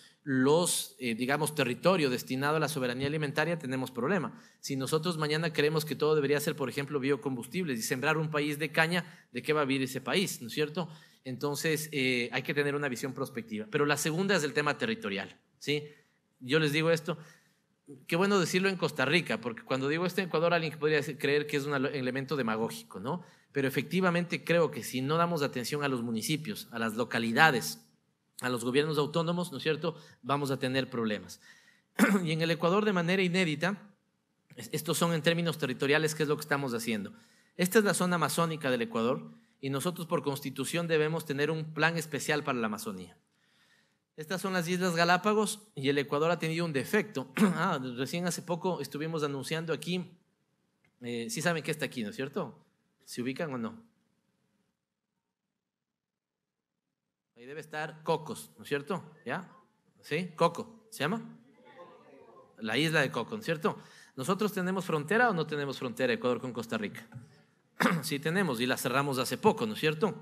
digamos, territorio destinado a la soberanía alimentaria, tenemos problema. Si nosotros mañana creemos que todo debería ser, por ejemplo, biocombustibles y sembrar un país de caña, ¿de qué va a vivir ese país? ¿No es cierto? Entonces, hay que tener una visión prospectiva. Pero la segunda es el tema territorial, ¿sí? Yo les digo esto, qué bueno decirlo en Costa Rica, porque cuando digo esto en Ecuador alguien podría creer que es un elemento demagógico, ¿no? Pero efectivamente creo que si no damos atención a los municipios, a las localidades, a los gobiernos autónomos, ¿no es cierto?, vamos a tener problemas. Y en el Ecuador, de manera inédita, estos son en términos territoriales, ¿qué es lo que estamos haciendo? Esta es la zona amazónica del Ecuador y nosotros por constitución debemos tener un plan especial para la Amazonía. Estas son las Islas Galápagos y el Ecuador ha tenido un defecto. Recién hace poco estuvimos anunciando aquí, sí saben que está aquí, ¿no es cierto? ¿Se ubican o no? Ahí debe estar Cocos, ¿no es cierto? ¿Ya? ¿Sí? Coco, ¿se llama? La isla de Coco, ¿no es cierto? ¿Nosotros tenemos frontera o no tenemos frontera Ecuador con Costa Rica? Sí tenemos y la cerramos hace poco, ¿no es cierto?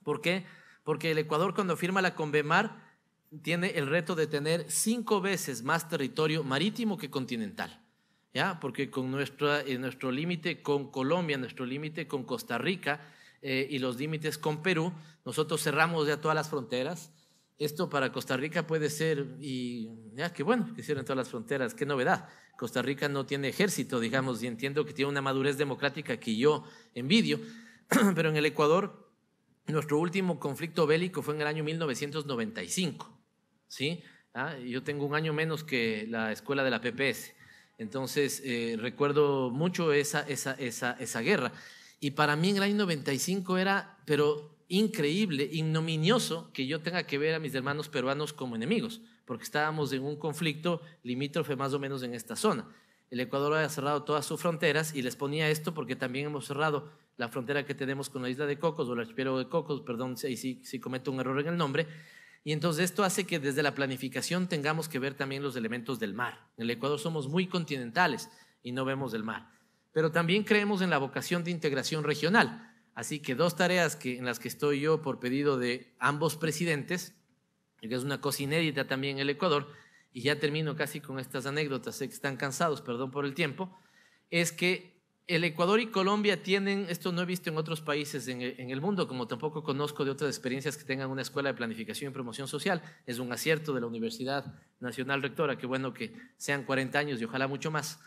¿Por qué? Porque el Ecuador cuando firma la Convemar tiene el reto de tener 5 veces más territorio marítimo que continental, ¿ya? Porque con nuestro límite con Colombia, nuestro límite con Costa Rica y los límites con Perú, nosotros cerramos ya todas las fronteras. Esto para Costa Rica puede ser, y ya qué bueno que cierren todas las fronteras, qué novedad. Costa Rica no tiene ejército, digamos, y entiendo que tiene una madurez democrática que yo envidio, pero en el Ecuador nuestro último conflicto bélico fue en el año 1995, ¿sí? Yo tengo un año menos que la escuela de la PPS, entonces recuerdo mucho esa guerra, y para mí en el año 95 era, pero increíble, ignominioso que yo tenga que ver a mis hermanos peruanos como enemigos, porque estábamos en un conflicto limítrofe más o menos en esta zona. El Ecuador había cerrado todas sus fronteras y les ponía esto porque también hemos cerrado la frontera que tenemos con la isla de Cocos o el archipiélago de Cocos, perdón si cometo un error en el nombre, y entonces esto hace que desde la planificación tengamos que ver también los elementos del mar. En el Ecuador somos muy continentales y no vemos el mar, pero también creemos en la vocación de integración regional. Así que 2 tareas en las que estoy yo por pedido de ambos presidentes, que es una cosa inédita también en el Ecuador, y ya termino casi con estas anécdotas, sé que están cansados, perdón por el tiempo, es que el Ecuador y Colombia tienen, esto no he visto en otros países en el mundo, como tampoco conozco de otras experiencias que tengan una escuela de planificación y promoción social, es un acierto de la Universidad Nacional Rectora, qué bueno que sean 40 años y ojalá mucho más.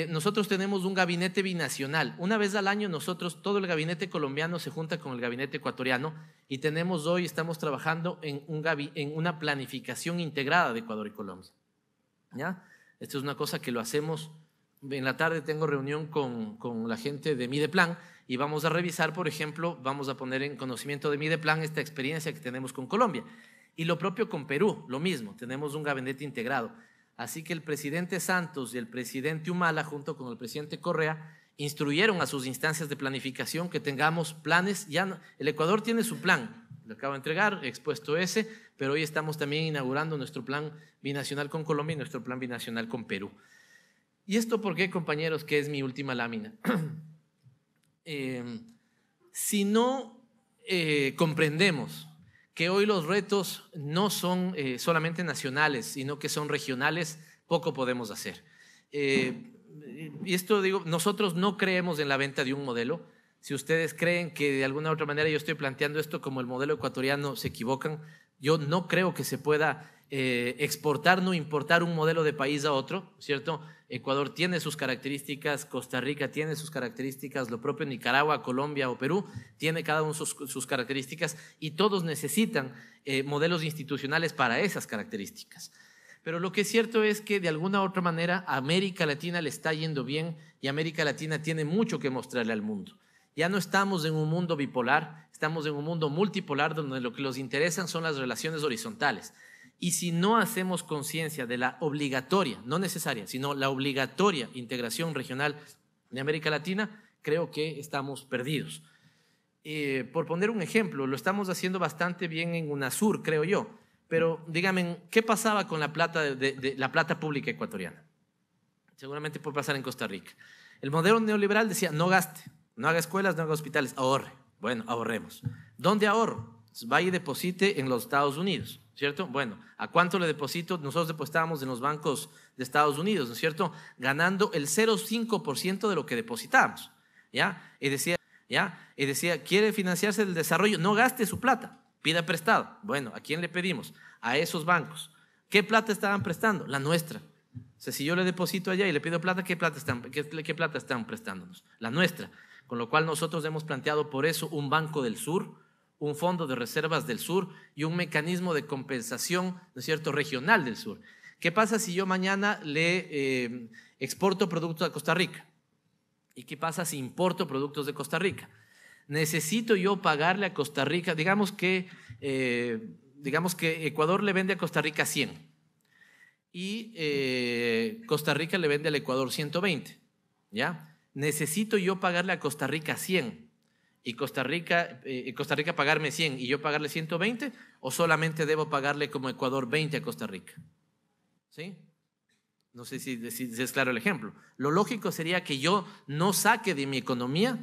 Nosotros tenemos un gabinete binacional. Una vez al año nosotros, todo el gabinete colombiano se junta con el gabinete ecuatoriano y estamos trabajando en una planificación integrada de Ecuador y Colombia, ¿ya? Esto es una cosa que lo hacemos, en la tarde tengo reunión con la gente de Mideplan y vamos a revisar, por ejemplo, vamos a poner en conocimiento de Mideplan esta experiencia que tenemos con Colombia. Y lo propio con Perú, lo mismo, tenemos un gabinete integrado. Así que el presidente Santos y el presidente Humala, junto con el presidente Correa, instruyeron a sus instancias de planificación que tengamos planes. El Ecuador tiene su plan, lo acabo de entregar, he expuesto ese, pero hoy estamos también inaugurando nuestro plan binacional con Colombia y nuestro plan binacional con Perú. ¿Y esto por qué, compañeros? Que es mi última lámina. Si no comprendemos que hoy los retos no son solamente nacionales, sino que son regionales, poco podemos hacer. Y esto digo, nosotros no creemos en la venta de un modelo. Si ustedes creen que de alguna u otra manera yo estoy planteando esto como el modelo ecuatoriano, se equivocan. Yo no creo que se pueda exportar, no importar un modelo de país a otro, ¿cierto? Ecuador tiene sus características, Costa Rica tiene sus características, lo propio Nicaragua, Colombia o Perú tiene cada uno sus características y todos necesitan modelos institucionales para esas características. Pero lo que es cierto es que de alguna u otra manera a América Latina le está yendo bien y América Latina tiene mucho que mostrarle al mundo. Ya no estamos en un mundo bipolar, estamos en un mundo multipolar donde lo que nos interesan son las relaciones horizontales. Y si no hacemos conciencia de la obligatoria, no necesaria, sino la obligatoria integración regional de América Latina, creo que estamos perdidos. Por poner un ejemplo, lo estamos haciendo bastante bien en UNASUR, creo yo, pero díganme, ¿qué pasaba con la plata, la plata pública ecuatoriana? Seguramente puede pasar en Costa Rica. El modelo neoliberal decía, no gaste, no haga escuelas, no haga hospitales, ahorre. Bueno, ahorremos. ¿Dónde ahorro? Vaya y deposite en los Estados Unidos, ¿cierto? Bueno, ¿a cuánto le deposito? Nosotros depositábamos en los bancos de Estados Unidos, ¿no es cierto? Ganando el 0,5% de lo que depositamos, ¿ya? Y decía, ¿quiere financiarse del desarrollo? No gaste su plata, pida prestado. Bueno, ¿a quién le pedimos? A esos bancos. ¿Qué plata estaban prestando? La nuestra. O sea, si yo le deposito allá y le pido plata, ¿qué plata están prestándonos? La nuestra. Con lo cual nosotros hemos planteado por eso un Banco del Sur, un Fondo de Reservas del Sur y un mecanismo de compensación, ¿no es cierto?, regional del Sur. ¿Qué pasa si yo mañana le exporto productos a Costa Rica? ¿Y qué pasa si importo productos de Costa Rica? Necesito yo pagarle a Costa Rica, digamos que Ecuador le vende a Costa Rica 100 y Costa Rica le vende al Ecuador 120, ¿ya? Necesito yo pagarle a Costa Rica 100 y Costa Rica pagarme 100 y yo pagarle 120, o solamente debo pagarle como Ecuador 20 a Costa Rica, ¿sí? No sé si es claro el ejemplo. Lo lógico sería que yo no saque de mi economía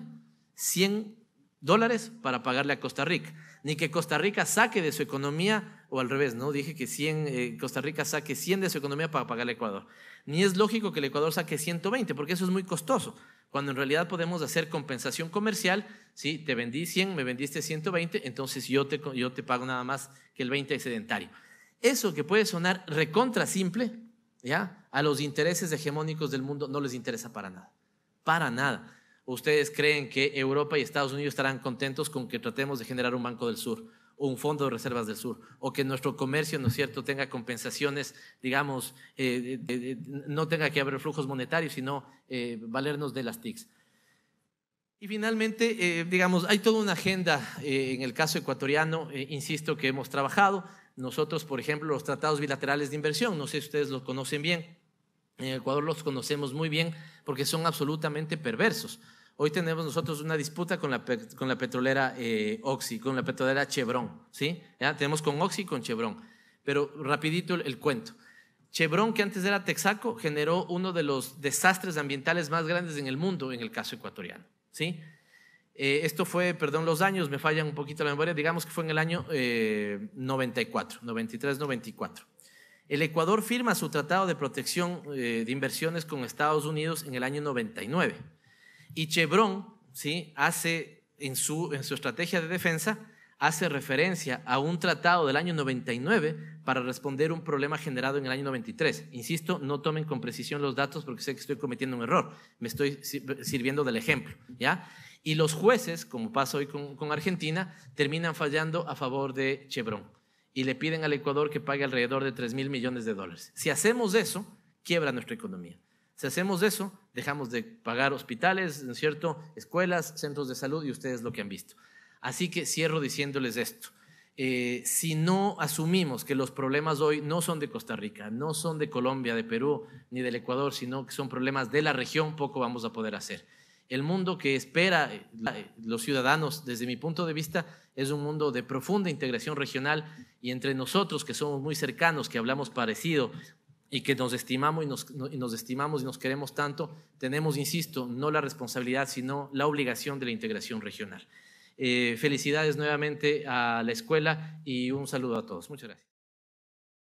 $100 para pagarle a Costa Rica, ni que Costa Rica saque de su economía, o al revés, no dije que Costa Rica saque 100 de su economía para pagarle a Ecuador. Ni es lógico que el Ecuador saque 120, porque eso es muy costoso, cuando en realidad podemos hacer compensación comercial. ¿Sí? Te vendí 100, me vendiste 120, entonces yo te pago nada más que el 20 excedentario. Eso que puede sonar recontra simple, ¿ya?, a los intereses hegemónicos del mundo no les interesa para nada. Para nada. ¿Ustedes creen que Europa y Estados Unidos estarán contentos con que tratemos de generar un Banco del Sur o un Fondo de Reservas del Sur, o que nuestro comercio, ¿no es cierto?, tenga compensaciones, digamos, no tenga que haber flujos monetarios, sino valernos de las TICs? Y finalmente, digamos, hay toda una agenda en el caso ecuatoriano, insisto, que hemos trabajado. Nosotros, por ejemplo, los tratados bilaterales de inversión, no sé si ustedes los conocen bien, en Ecuador los conocemos muy bien porque son absolutamente perversos. Hoy tenemos nosotros una disputa con la petrolera Oxy, con la petrolera Chevron, ¿sí? ¿Ya? Tenemos con Oxy y con Chevron. Pero rapidito el cuento. Chevron, que antes era Texaco, generó uno de los desastres ambientales más grandes en el mundo en el caso ecuatoriano, ¿sí? Esto fue, perdón los años, me fallan un poquito la memoria, digamos que fue en el año 94, 93, 94. El Ecuador firma su tratado de protección de inversiones con Estados Unidos en el año 99. Y Chevron, ¿sí?, hace en su estrategia de defensa, hace referencia a un tratado del año 99 para responder un problema generado en el año 93. Insisto, no tomen con precisión los datos porque sé que estoy cometiendo un error. Me estoy sirviendo del ejemplo, ¿ya? Y los jueces, como pasa hoy con Argentina, terminan fallando a favor de Chevron y le piden al Ecuador que pague alrededor de $3.000 millones. Si hacemos eso, quiebra nuestra economía. Si hacemos eso, dejamos de pagar hospitales, ¿no es cierto?, escuelas, centros de salud, y ustedes lo que han visto. Así que cierro diciéndoles esto. Si no asumimos que los problemas hoy no son de Costa Rica, no son de Colombia, de Perú, ni del Ecuador, sino que son problemas de la región, poco vamos a poder hacer. El mundo que espera los ciudadanos, desde mi punto de vista, es un mundo de profunda integración regional, y entre nosotros, que somos muy cercanos, que hablamos parecido y que nos estimamos y nos queremos tanto, tenemos, insisto, no la responsabilidad, sino la obligación de la integración regional. Felicidades nuevamente a la escuela y un saludo a todos. Muchas gracias.